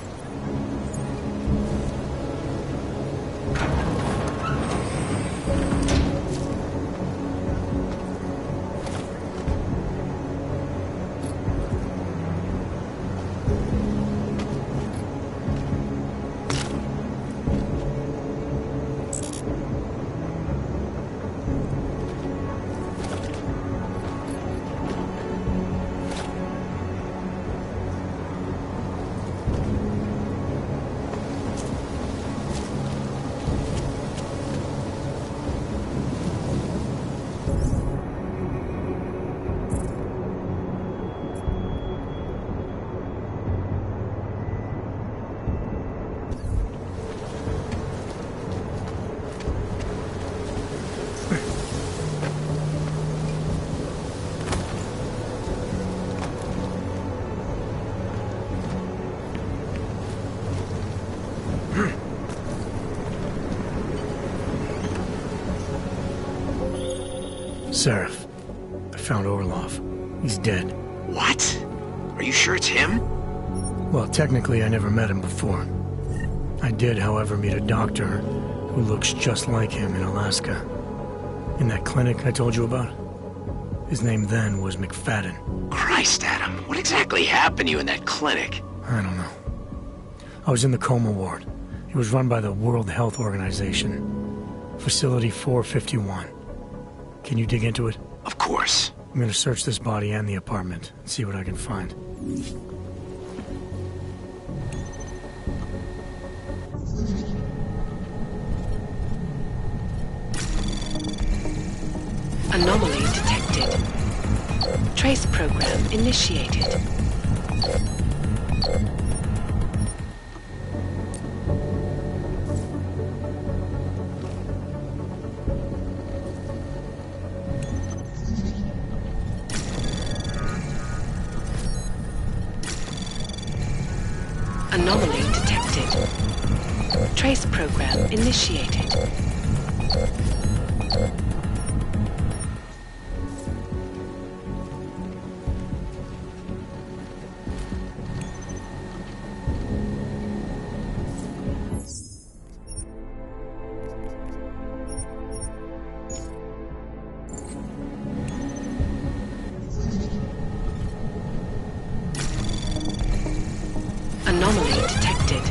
Seraph, I found Orlov. He's dead. What? Are you sure it's him? Well, technically I never met him before. I did, however, meet a doctor who looks just like him in Alaska. In that clinic I told you about. His name then was McFadden. Christ, Adam, what exactly happened to you in that clinic? I don't know. I was in the coma ward. It was run by the World Health Organization. Facility 451. Can you dig into it? Of course. I'm gonna search this body and the apartment and see what I can find. Trace program initiated. Anomaly detected. Trace program initiated. Anomaly detected.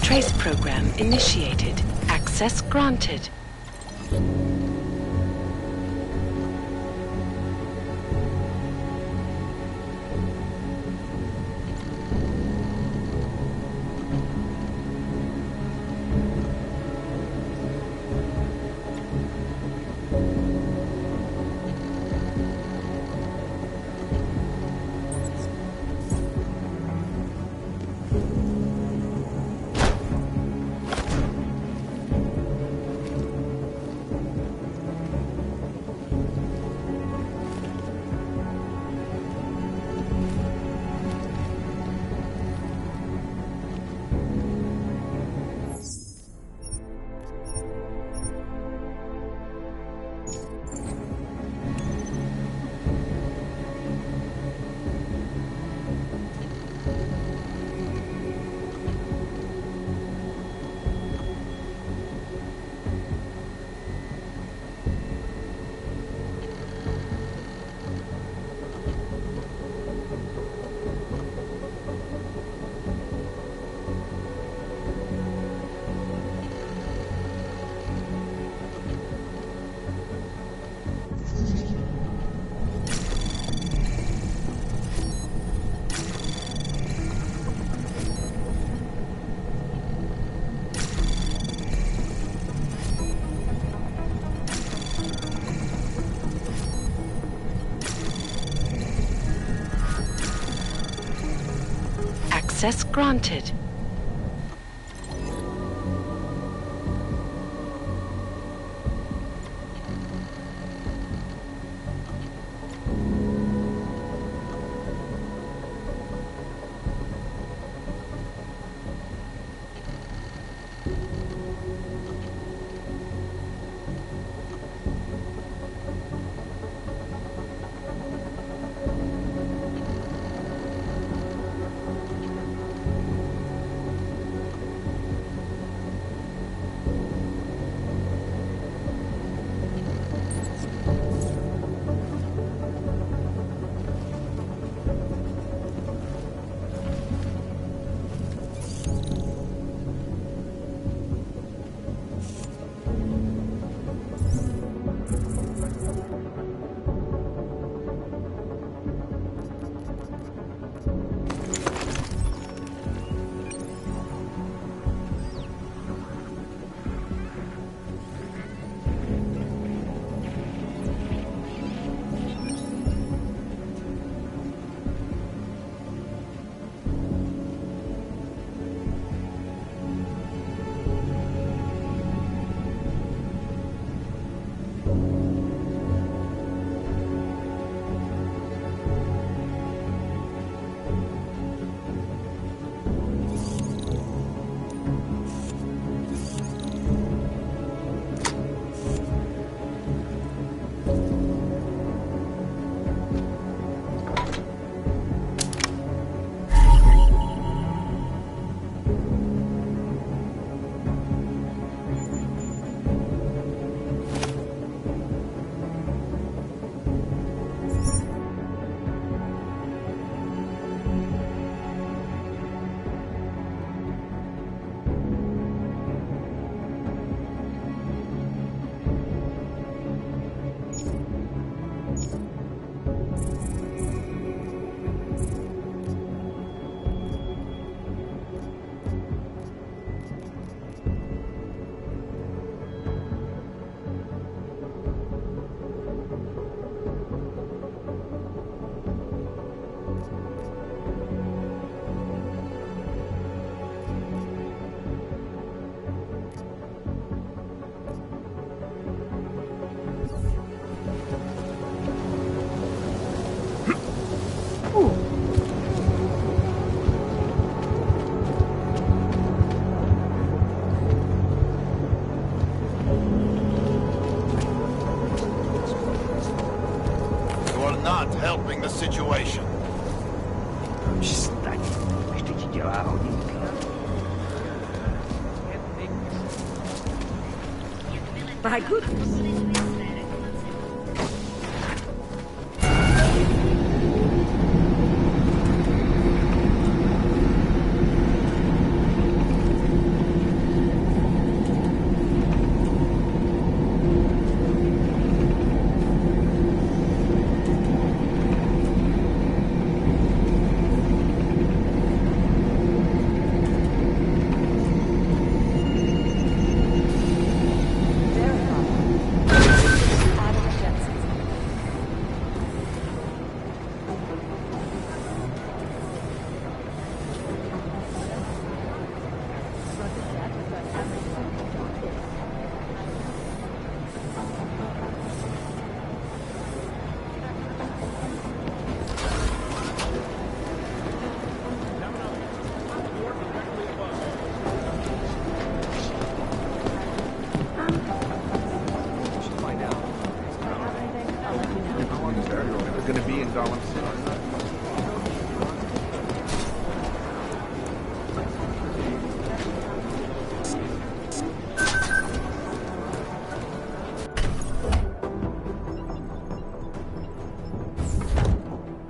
Trace program initiated. Access granted. Access granted. not helping the situation. My goodness.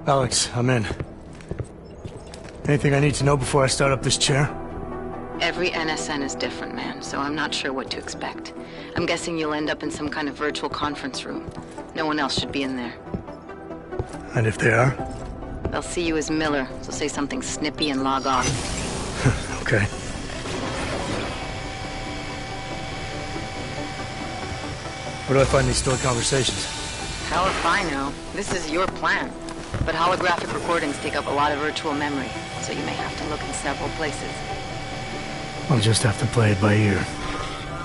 Alex, I'm in. Anything I need to know before I start up this chair? Every NSN is different, man, so I'm not sure what to expect. I'm guessing you'll end up in some kind of virtual conference room. No one else should be in there. And if they are? They'll see you as Miller, so say something snippy and log off. Okay. Where do I find these stored conversations? Hell if I know. This is your plan. But holographic recordings take up a lot of virtual memory, so you may have to look in several places. I'll just have to play it by ear.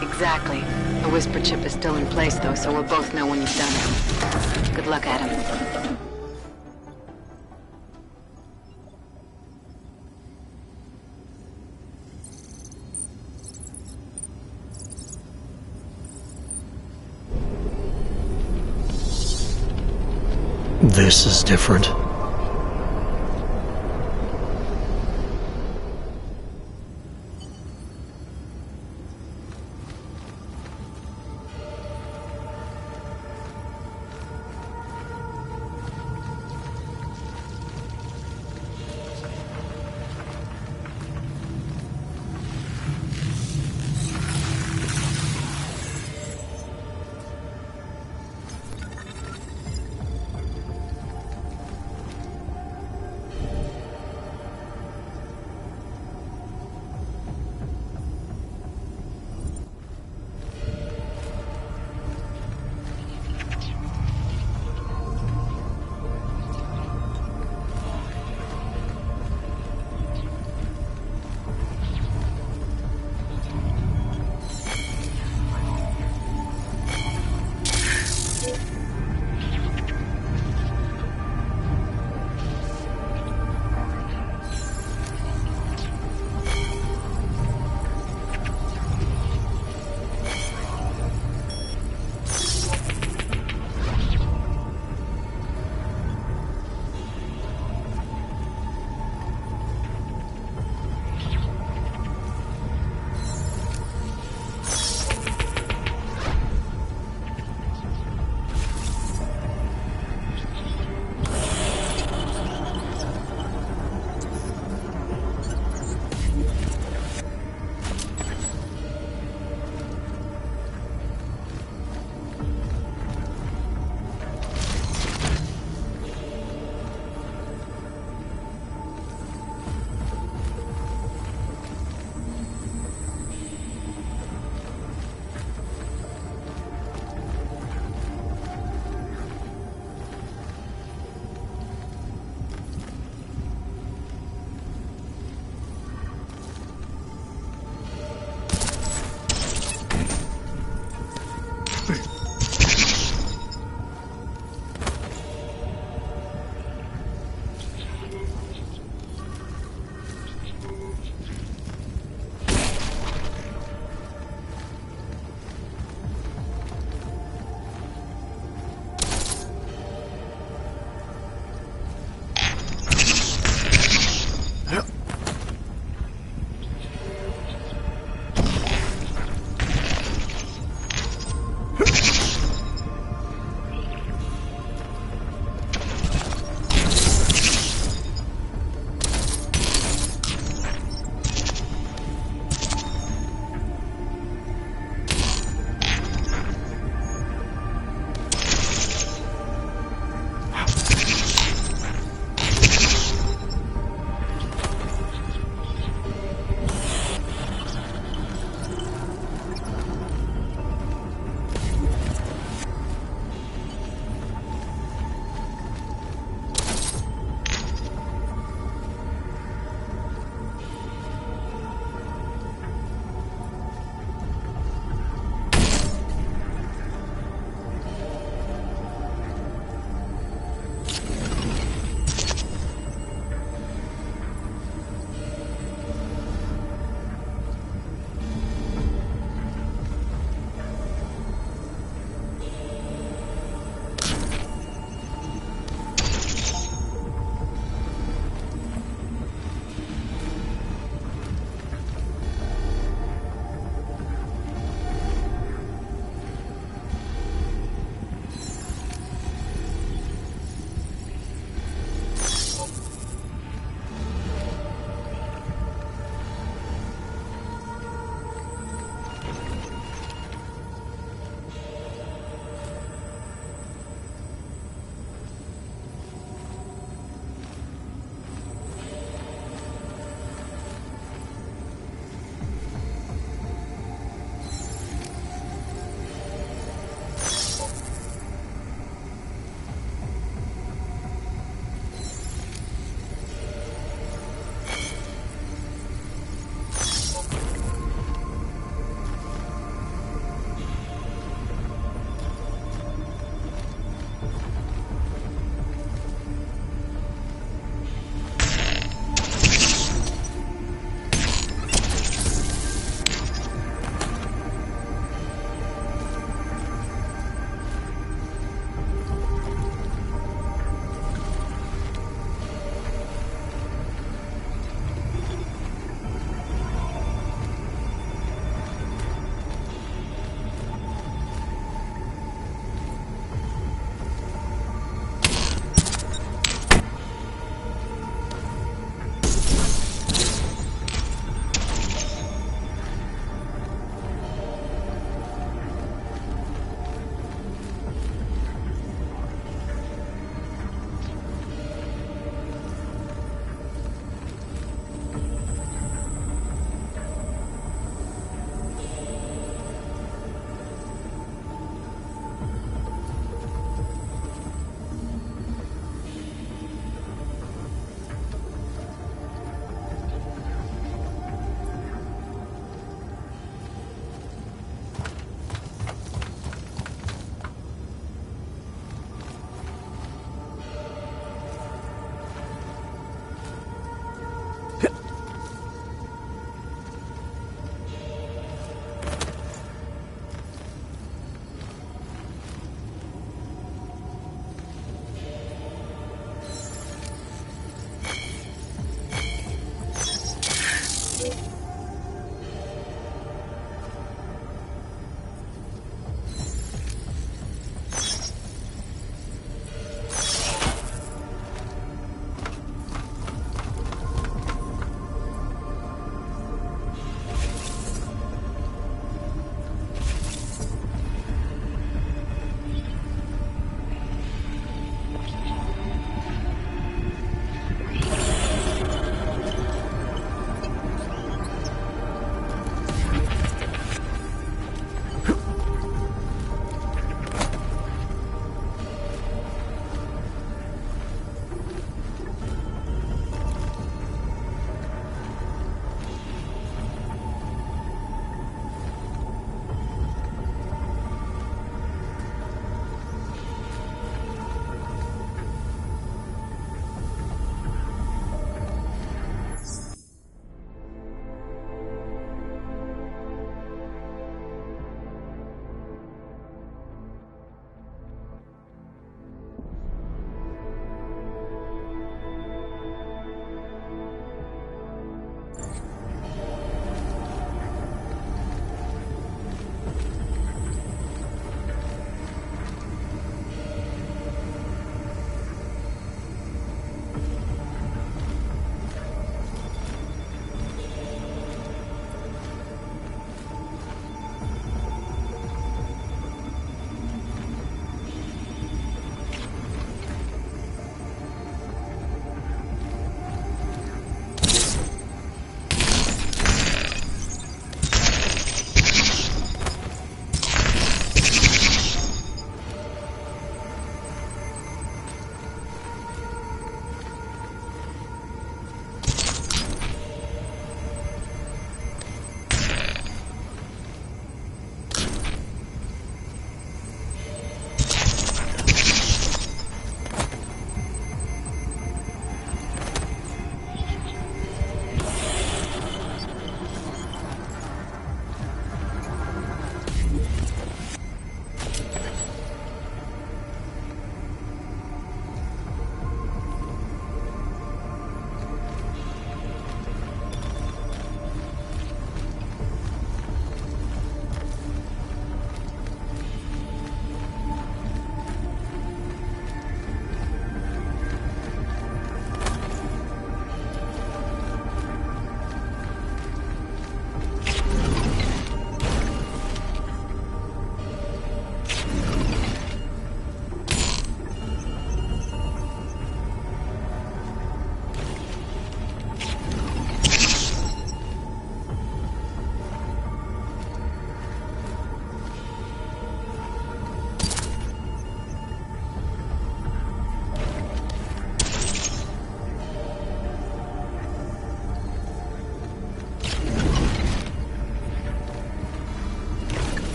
Exactly. The whisper chip is still in place, though, so we'll both know when you've done it. Good luck, Adam. This is different.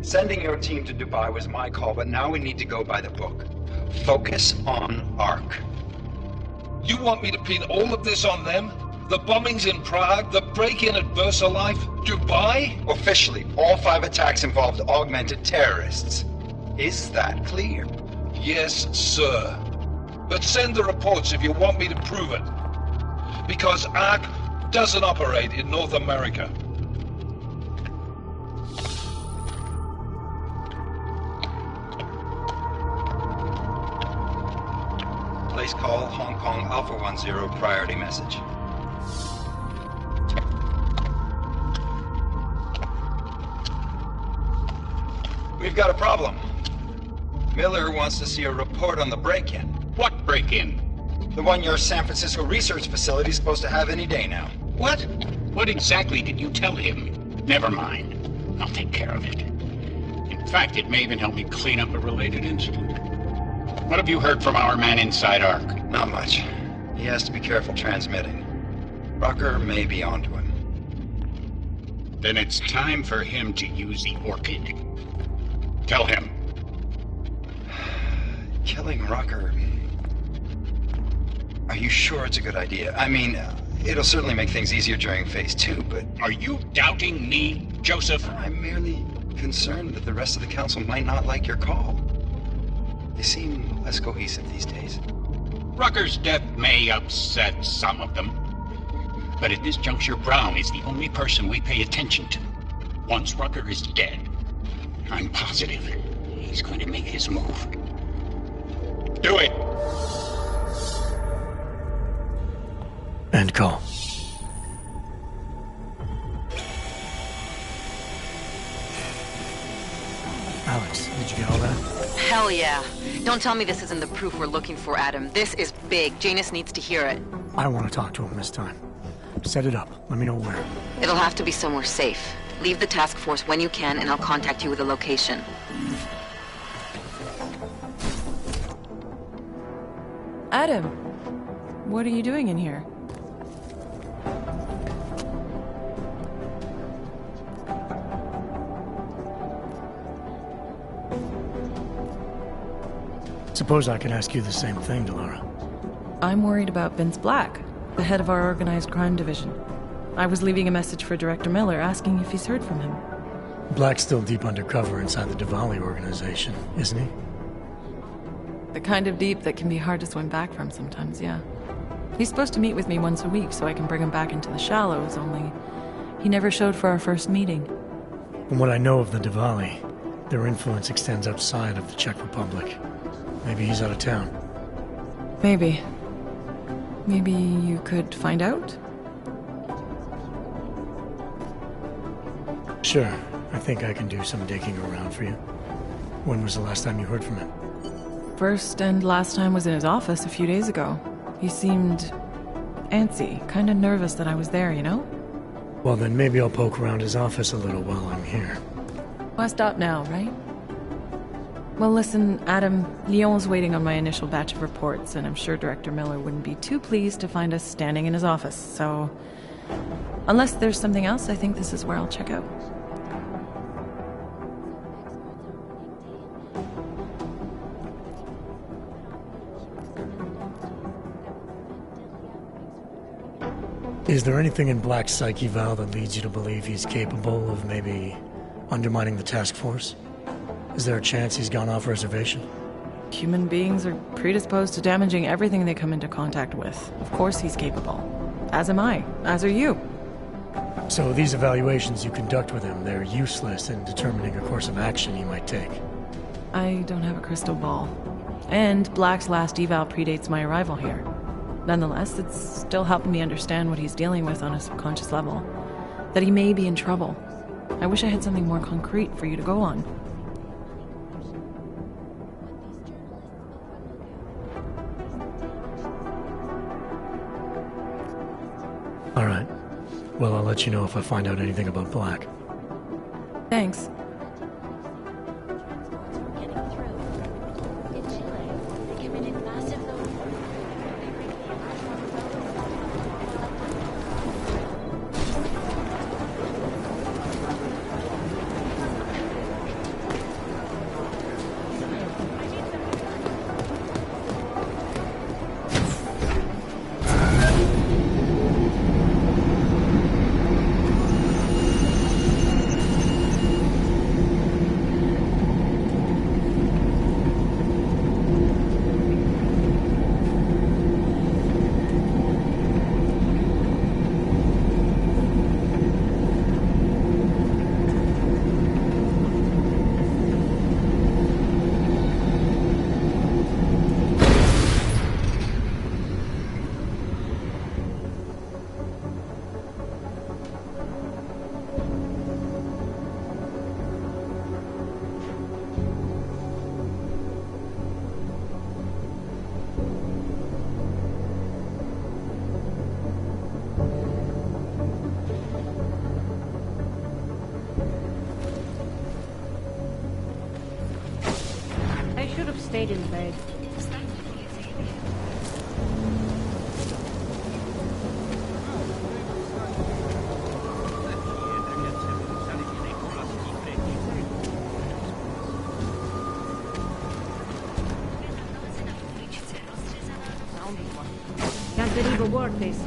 Sending your team to Dubai was my call, but now we need to go by the book. Focus on ARC. You want me to pin all of this on them? The bombings in Prague, the break-in at VersaLife, Dubai? Officially, all 5 attacks involved augmented terrorists. Is that clear? Yes, sir. But send the reports if you want me to prove it. Because ARC doesn't operate in North America. Place call Hong Kong Alpha 10 priority message. We've got a problem. Miller wants to see a report on the break-in. What break-in? The one your San Francisco research facility is supposed to have any day now. What? What exactly did you tell him? Never mind. I'll take care of it. In fact, it may even help me clean up a related incident. What have you heard from our man inside ARC? Not much. He has to be careful transmitting. Rucker may be onto him. Then it's time for him to use the Orchid. Tell him. Killing Rucker... Are you sure it's a good idea? I mean, it'll certainly make things easier during Phase 2, but... Are you doubting me, Joseph? I'm merely concerned that the rest of the Council might not like your call. They seem less cohesive these days. Rucker's death may upset some of them. But at this juncture, Brown is the only person we pay attention to. Once Rucker is dead, I'm positive he's going to make his move. Do it! End call. Alex, did you get all that? Hell yeah. Don't tell me this isn't the proof we're looking for, Adam. This is big. Janus needs to hear it. I want to talk to him this time. Set it up. Let me know where. It'll have to be somewhere safe. Leave the task force when you can, and I'll contact you with a location. Adam, what are you doing in here? Suppose I could ask you the same thing, Delara. I'm worried about Vince Black, the head of our organized crime division. I was leaving a message for Director Miller asking if he's heard from him. Black's still deep undercover inside the Diwali organization, isn't he? The kind of deep that can be hard to swim back from sometimes, yeah. He's supposed to meet with me once a week so I can bring him back into the shallows, only he never showed for our first meeting. From what I know of the Diwali, their influence extends outside of the Czech Republic. Maybe he's out of town. Maybe. Maybe you could find out? Sure. I think I can do some digging around for you. When was the last time you heard from him? First and last time was in his office a few days ago. He seemed antsy, kind of nervous that I was there, you know? Well, then maybe I'll poke around his office a little while I'm here. Why stop now, right? Well, listen, Adam, Lyon's waiting on my initial batch of reports, and I'm sure Director Miller wouldn't be too pleased to find us standing in his office, so... Unless there's something else, I think this is where I'll check out. Is there anything in Black's psyche, Val, that leads you to believe he's capable of maybe undermining the task force? Is there a chance he's gone off reservation? Human beings are predisposed to damaging everything they come into contact with. Of course he's capable. As am I. As are you. So these evaluations you conduct with him, they're useless in determining a course of action he might take? I don't have a crystal ball. And Black's last eval predates my arrival here. Nonetheless, it's still helping me understand what he's dealing with on a subconscious level. that he may be in trouble. I wish I had something more concrete for you to go on. All right. Well, I'll let you know if I find out anything about Black. Thanks. Stayed in bed. Can't believe a word they say.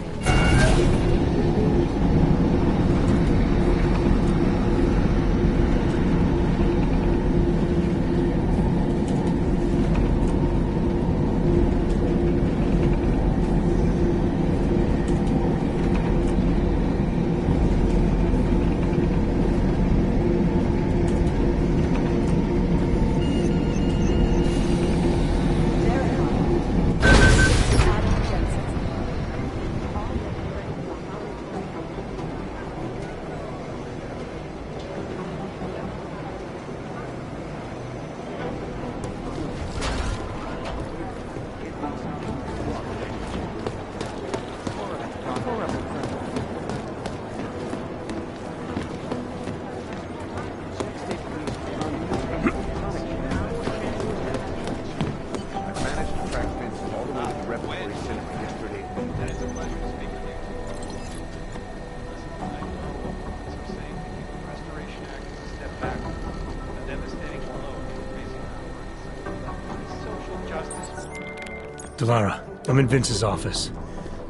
Delara, I'm in Vince's office.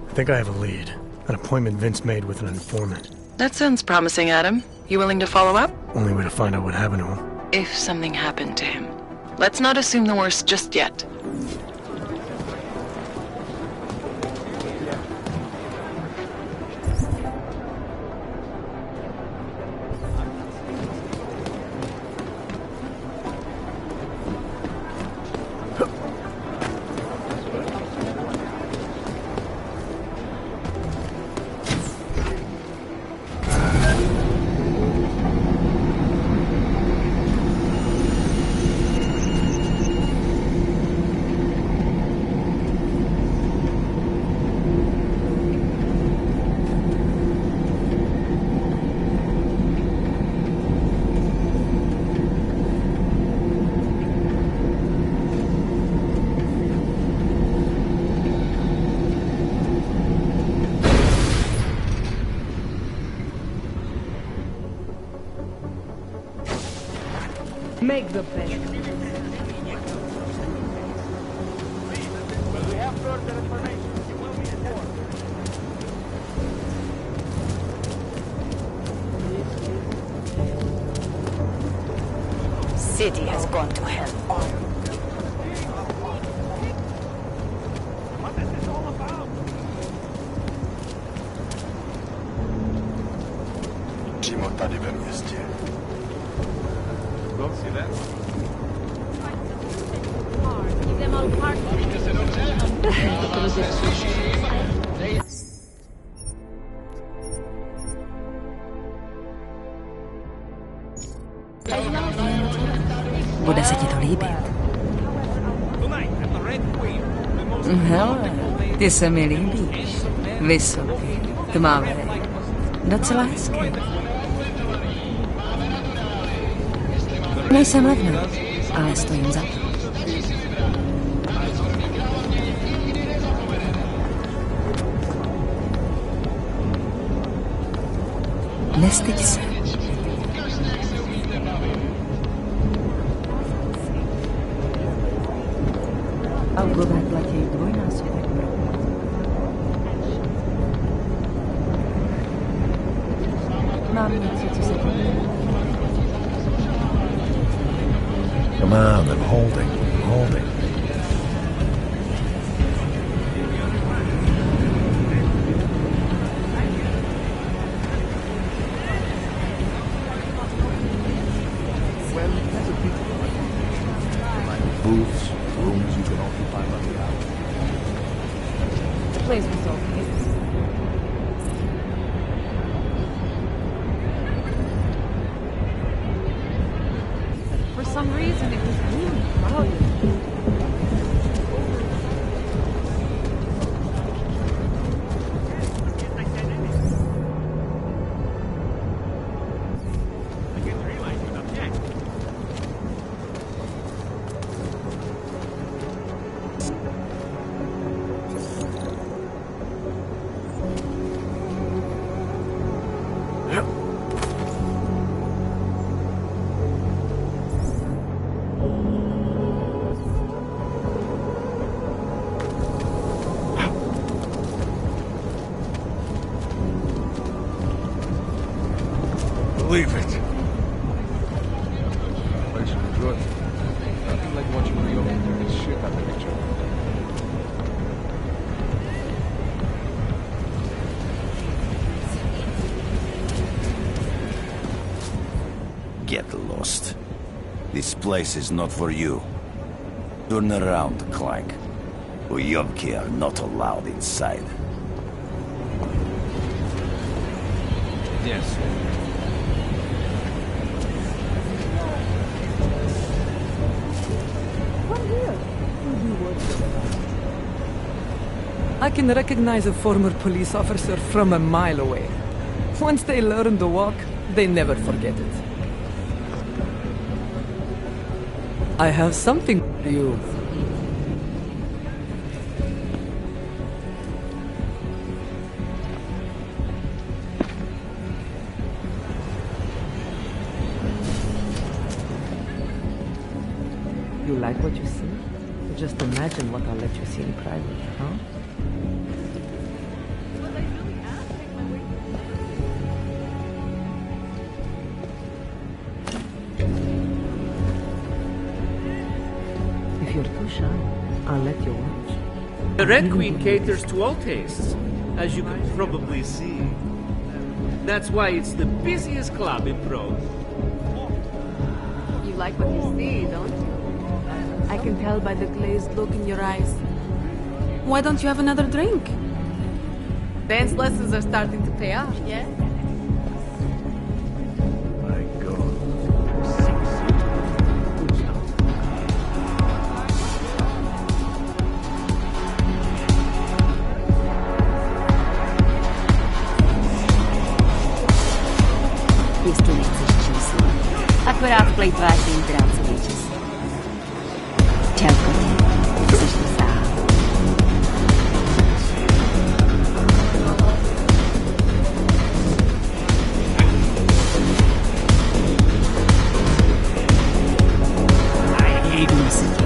I think I have a lead. An appointment Vince made with an informant. That sounds promising, Adam. You willing to follow up? Only way to find out what happened to him. If something happened to him. Let's not assume the worst just yet. Make the best. We have further information. You will be informed. City has gone to hell. What is this all about? Přímo tady ve městě. See that? Give them all parking. Ty se mi líbíš. Vysoký, tmavý. Docela hezký. Nejsem levná, ale stojím za to. Nestyď se. Augové platí dvojnásobek mrků. Mám něco, co se týká. Come on, I'm holding. Booths, rooms you can occupy by the hour. The place was okay. For some reason, it was really crowded. Believe it. Place was good. Nothing like watching the open take the shit out of each other. Get lost. This place is not for you. Turn around, Clank. Uyovki are not allowed inside. Yes. I can recognize a former police officer from a mile away. Once they learn to walk, they never forget it. I have something for you. You like what you see? Just imagine what I'll let you see in private, huh? If you're too shy, I'll let you watch. The Red Queen caters to all tastes, as you can probably see. That's why it's the busiest club in Pro. You like what you see, don't you? I can tell by the glazed look in your eyes. Why don't you have another drink? Dance lessons are starting to pay off, yeah? My God. Jestli nechceš číslo, akorát plejtváš svým trácový čas. Čelko, chceš to sám. Jednu si tě.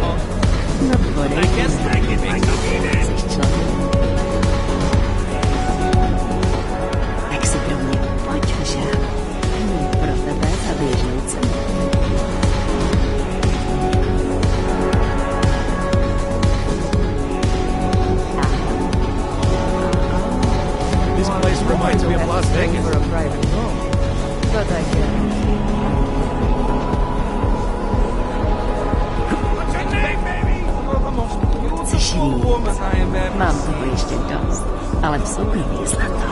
No podej, jsi člověk. Tak si pro mě pojď, však. Pro tebe za běžnou cenu. This place reminds me of Las Vegas. For a private room, but I can't. Chceš víc? Mám toho ještě dost, ale v soukromí je zlato.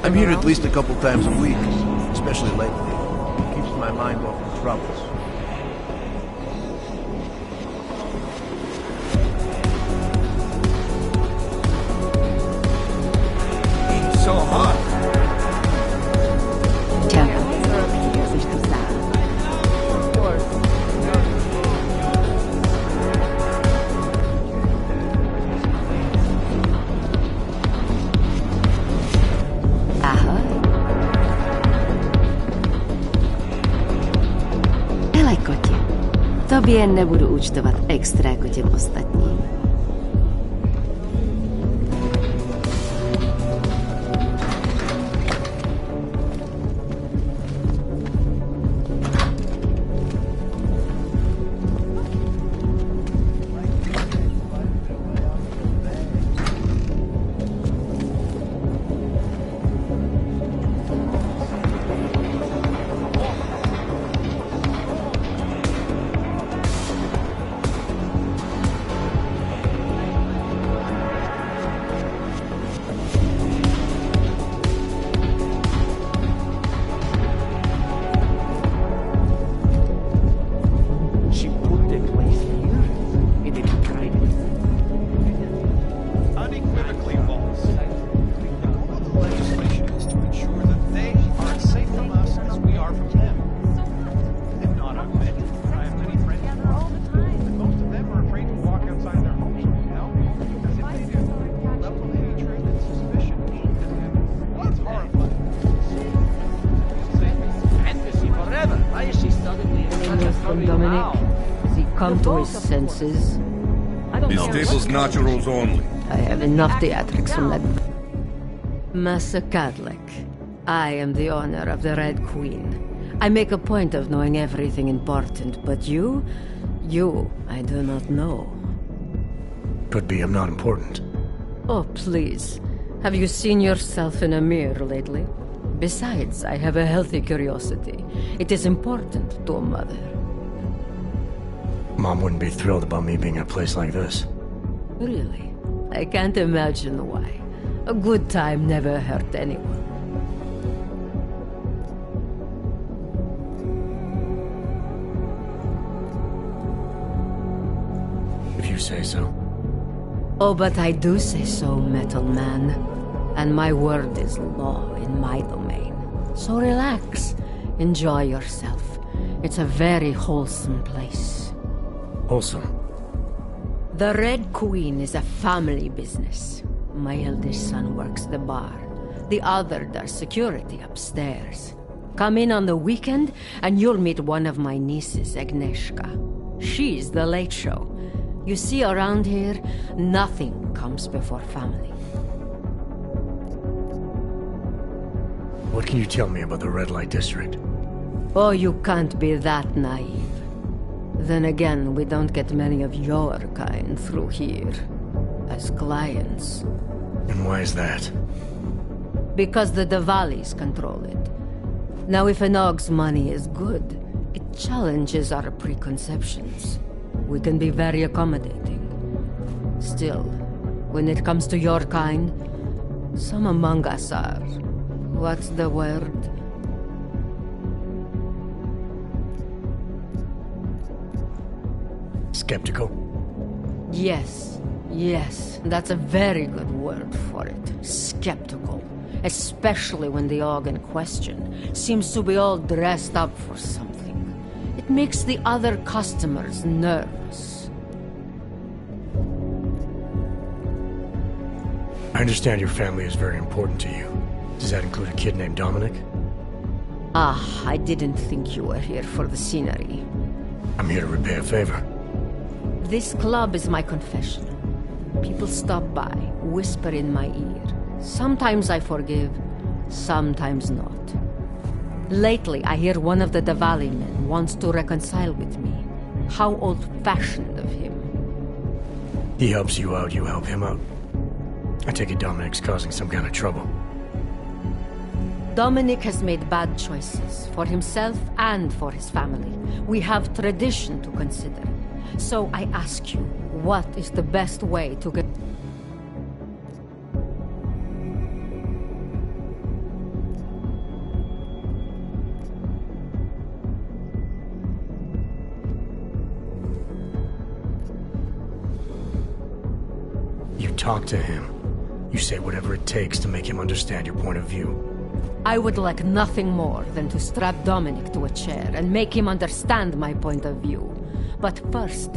I'm here at least a couple times a week, especially lately. It keeps my mind off the troubles. Tobě jen nebudu účtovat extra jako těm ostatním. Come to his senses. His table's naturals only. I have enough theatrics from that. Master Cadlick, I am the owner of the Red Queen. I make a point of knowing everything important, but you, I do not know. Could be I'm not important. Oh, please. Have you seen yourself in a mirror lately? Besides, I have a healthy curiosity. It is important to a mother. Mom wouldn't be thrilled about me being in a place like this. Really? I can't imagine why. A good time never hurt anyone. If you say so. Oh, but I do say so, Metal Man. And my word is law in my domain. So relax. Enjoy yourself. It's a very wholesome place. Wholesome. The Red Queen is a family business. My eldest son works the bar. The other does security upstairs. Come in on the weekend and you'll meet one of my nieces, Agnieszka. She's the late show. You see, around here, nothing comes before family. What can you tell me about the Red Light District? Oh, you can't be that naive. Then again, we don't get many of your kind through here. As clients. And why is that? Because the Diwalis control it. Now, if an Og's money is good, it challenges our preconceptions. We can be very accommodating. Still, when it comes to your kind, some among us are... what's the word? Skeptical? Yes, that's a very good word for it. Skeptical. Especially when the Og in question seems to be all dressed up for something. It makes the other customers nervous. I understand your family is very important to you. Does that include a kid named Dominic? Ah, I didn't think you were here for the scenery. I'm here to repay a favor. This club is my confession. People stop by, whisper in my ear. Sometimes I forgive, sometimes not. Lately, I hear one of the Diwali men wants to reconcile with me. How old-fashioned of him. He helps you out, you help him out. I take it Dominic's causing some kind of trouble. Dominic has made bad choices, for himself and for his family. We have tradition to consider. So I ask you, what is the best way to get... You talk to him. You say whatever it takes to make him understand your point of view. I would like nothing more than to strap Dominic to a chair and make him understand my point of view. But first,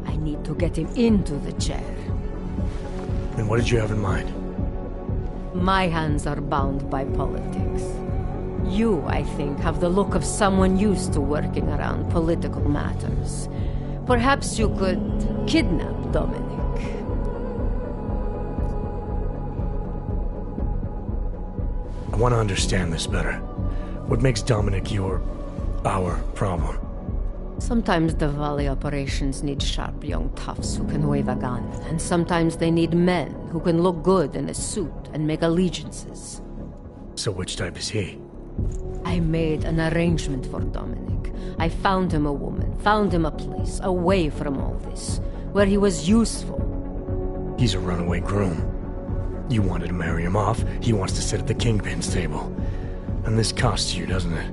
I need to get him into the chair. And what did you have in mind? My hands are bound by politics. You, I think, have the look of someone used to working around political matters. Perhaps you could kidnap Dominic. I want to understand this better. What makes Dominic our problem? Sometimes the Valley operations need sharp young toughs who can wave a gun, and sometimes they need men who can look good in a suit and make allegiances. So which type is he? I made an arrangement for Dominic. I found him a woman, found him a place, away from all this, where he was useful. He's a runaway groom. You wanted to marry him off, he wants to sit at the Kingpin's table. And this costs you, doesn't it?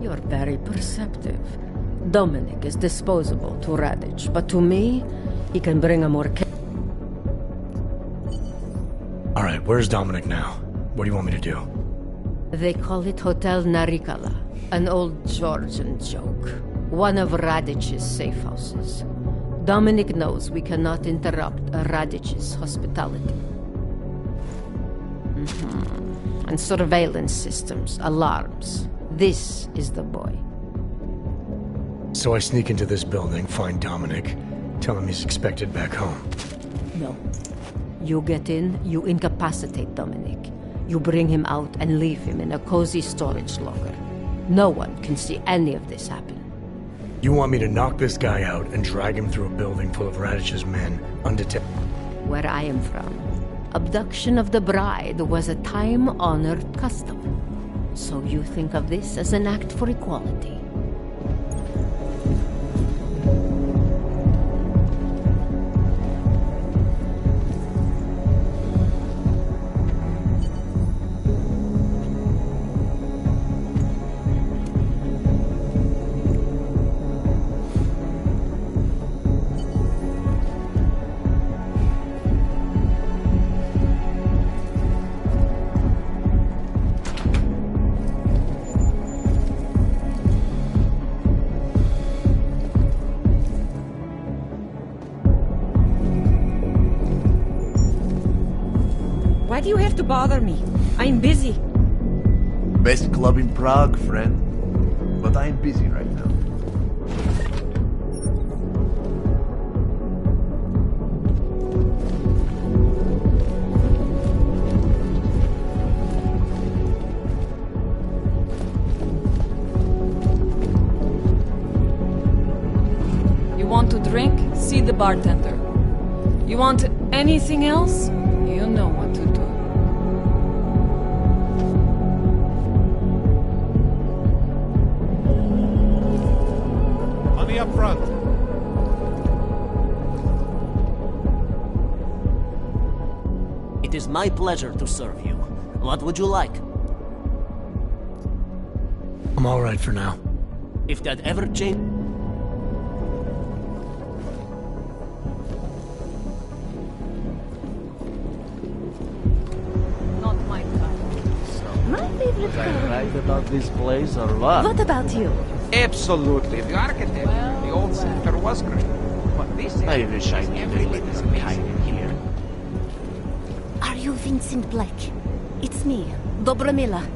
You're very perceptive. Dominic is disposable to Radich, but to me, he can bring a more... Alright, where's Dominic now? What do you want me to do? They call it Hotel Narikala, an old Georgian joke. One of Radich's safe houses. Dominic knows we cannot interrupt Radich's hospitality. And surveillance systems, alarms. This is the boy. So I sneak into this building, find Dominic, tell him he's expected back home. No. You get in, you incapacitate Dominic. You bring him out and leave him in a cozy storage locker. No one can see any of this happen. You want me to knock this guy out and drag him through a building full of Radich's men, undetected? Where I am from, abduction of the bride was a time-honored custom. So you think of this as an act for equality. Why do you have to bother me? I'm busy. Best club in Prague, friend. But I'm busy right now. You want to drink? See the bartender. You want anything else? You know what to do. Money up front. It is my pleasure to serve you. What would you like? I'm alright for now. If that ever changes... My favorite Was I color. right about this place or what? What about you? Absolutely. The architect, the old center was great. But this I wish I knew they lived some kind in here. Are you Vincent Blake? It's me, Dobromila.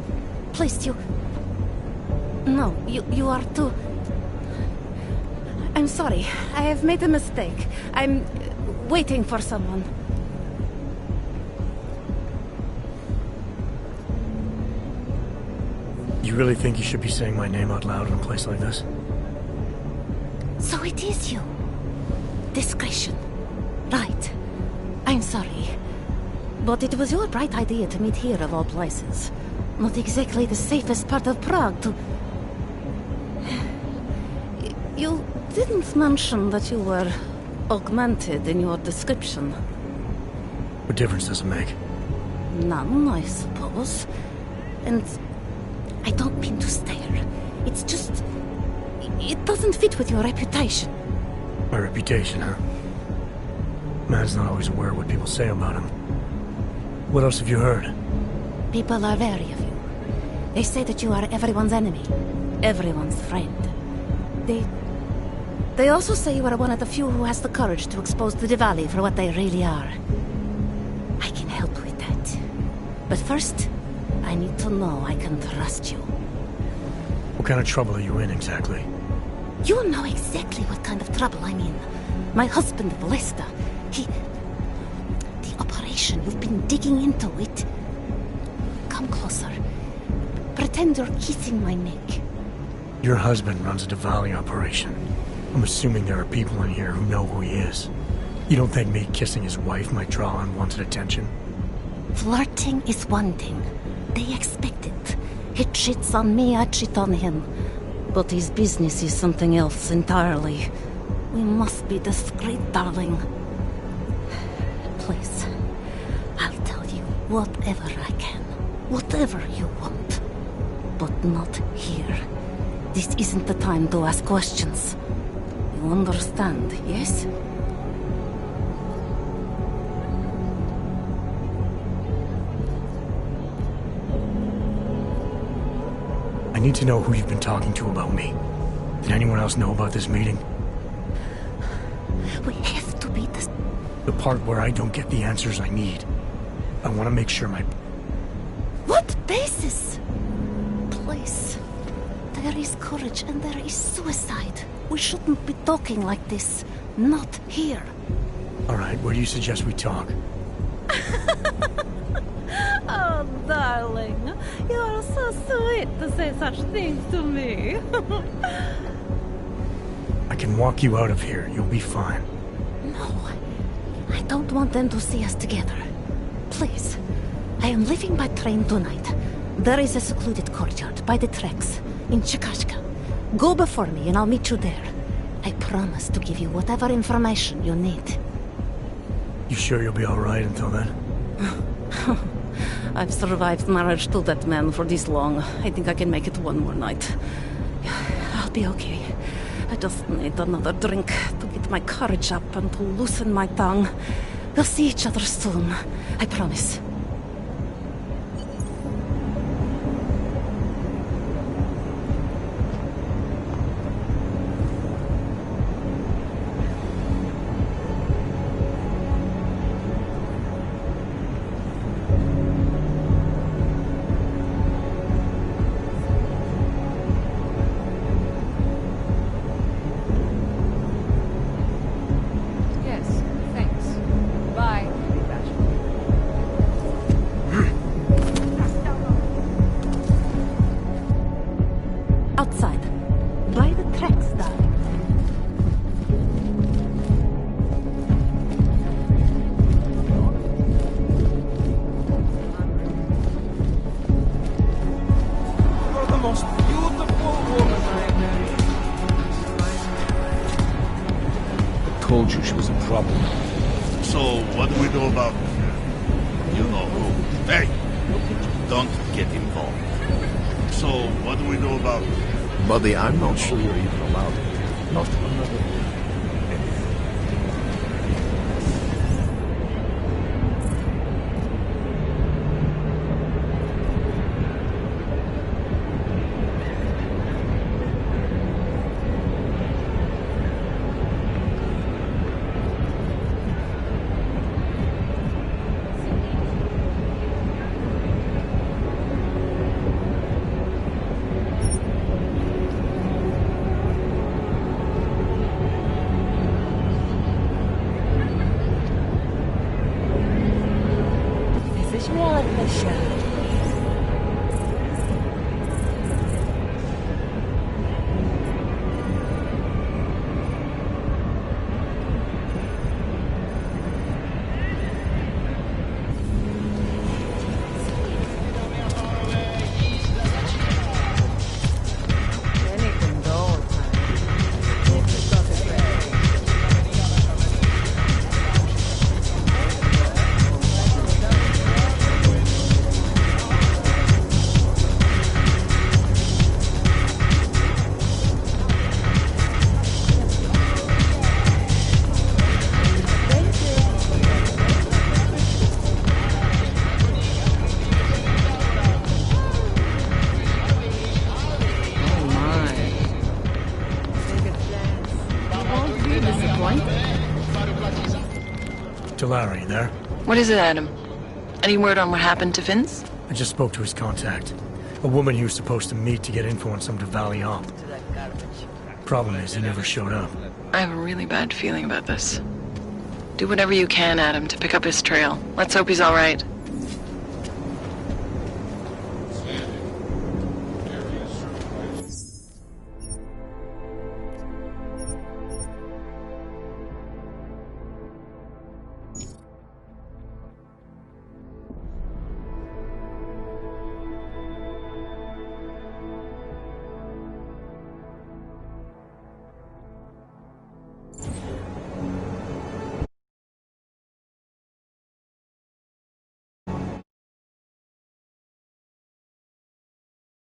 Please, you... No, you are too... I'm sorry. I have made a mistake. I'm waiting for someone. You really think you should be saying my name out loud in a place like this? So it is you. Discretion. Right. I'm sorry. But it was your bright idea to meet here of all places. Not exactly the safest part of Prague to... You didn't mention that you were augmented in your description. What difference does it make? None, I suppose. And I don't mean to stare. It's just... It doesn't fit with your reputation. My reputation, huh? Man's not always aware of what people say about him. What else have you heard? People are wary of you. They say that you are everyone's enemy. Everyone's friend. They also say you are one of the few who has the courage to expose the Diwali for what they really are. I can help with that. But first, I need to know I can trust you. What kind of trouble are you in, exactly? You know exactly what kind of trouble I'm in. My husband, Lester, the operation, you've been digging into it. Come closer. Pretend you're kissing my neck. Your husband runs a Diwali operation. I'm assuming there are people in here who know who he is. You don't think me kissing his wife might draw unwanted attention? Flirting is one thing. They expect it. He cheats on me, I cheat on him. But his business is something else entirely. We must be discreet, darling. Please, I'll tell you whatever I can. Whatever you want. But not here. This isn't the time to ask questions. You understand, yes? I need to know who you've been talking to about me. Did anyone else know about this meeting? We have to be the part where I don't get the answers I need. I want to make sure my... What basis? Please. There is courage and there is suicide. We shouldn't be talking like this. Not here. Alright, where do you suggest we talk? Oh, darling. You are so sweet to say such things to me. I can walk you out of here. You'll be fine. No. I don't want them to see us together. Please. I am leaving by train tonight. There is a secluded courtyard by the tracks in Chikashka. Go before me and I'll meet you there. I promise to give you whatever information you need. You sure you'll be alright until then? I've survived marriage to that man for this long. I think I can make it one more night. I'll be okay. I just need another drink to get my courage up and to loosen my tongue. We'll see each other soon. I promise. Told you she was a problem. So, what do we do about her? You know who. Hey! Don't get involved. So, what do we do about her? Buddy, I'm not sure you're even allowed. Not another... Larry, there? What is it, Adam? Any word on what happened to Vince? I just spoke to his contact. A woman he was supposed to meet to get info on some Diwali op. Problem is, he never showed up. I have a really bad feeling about this. Do whatever you can, Adam, to pick up his trail. Let's hope he's all right.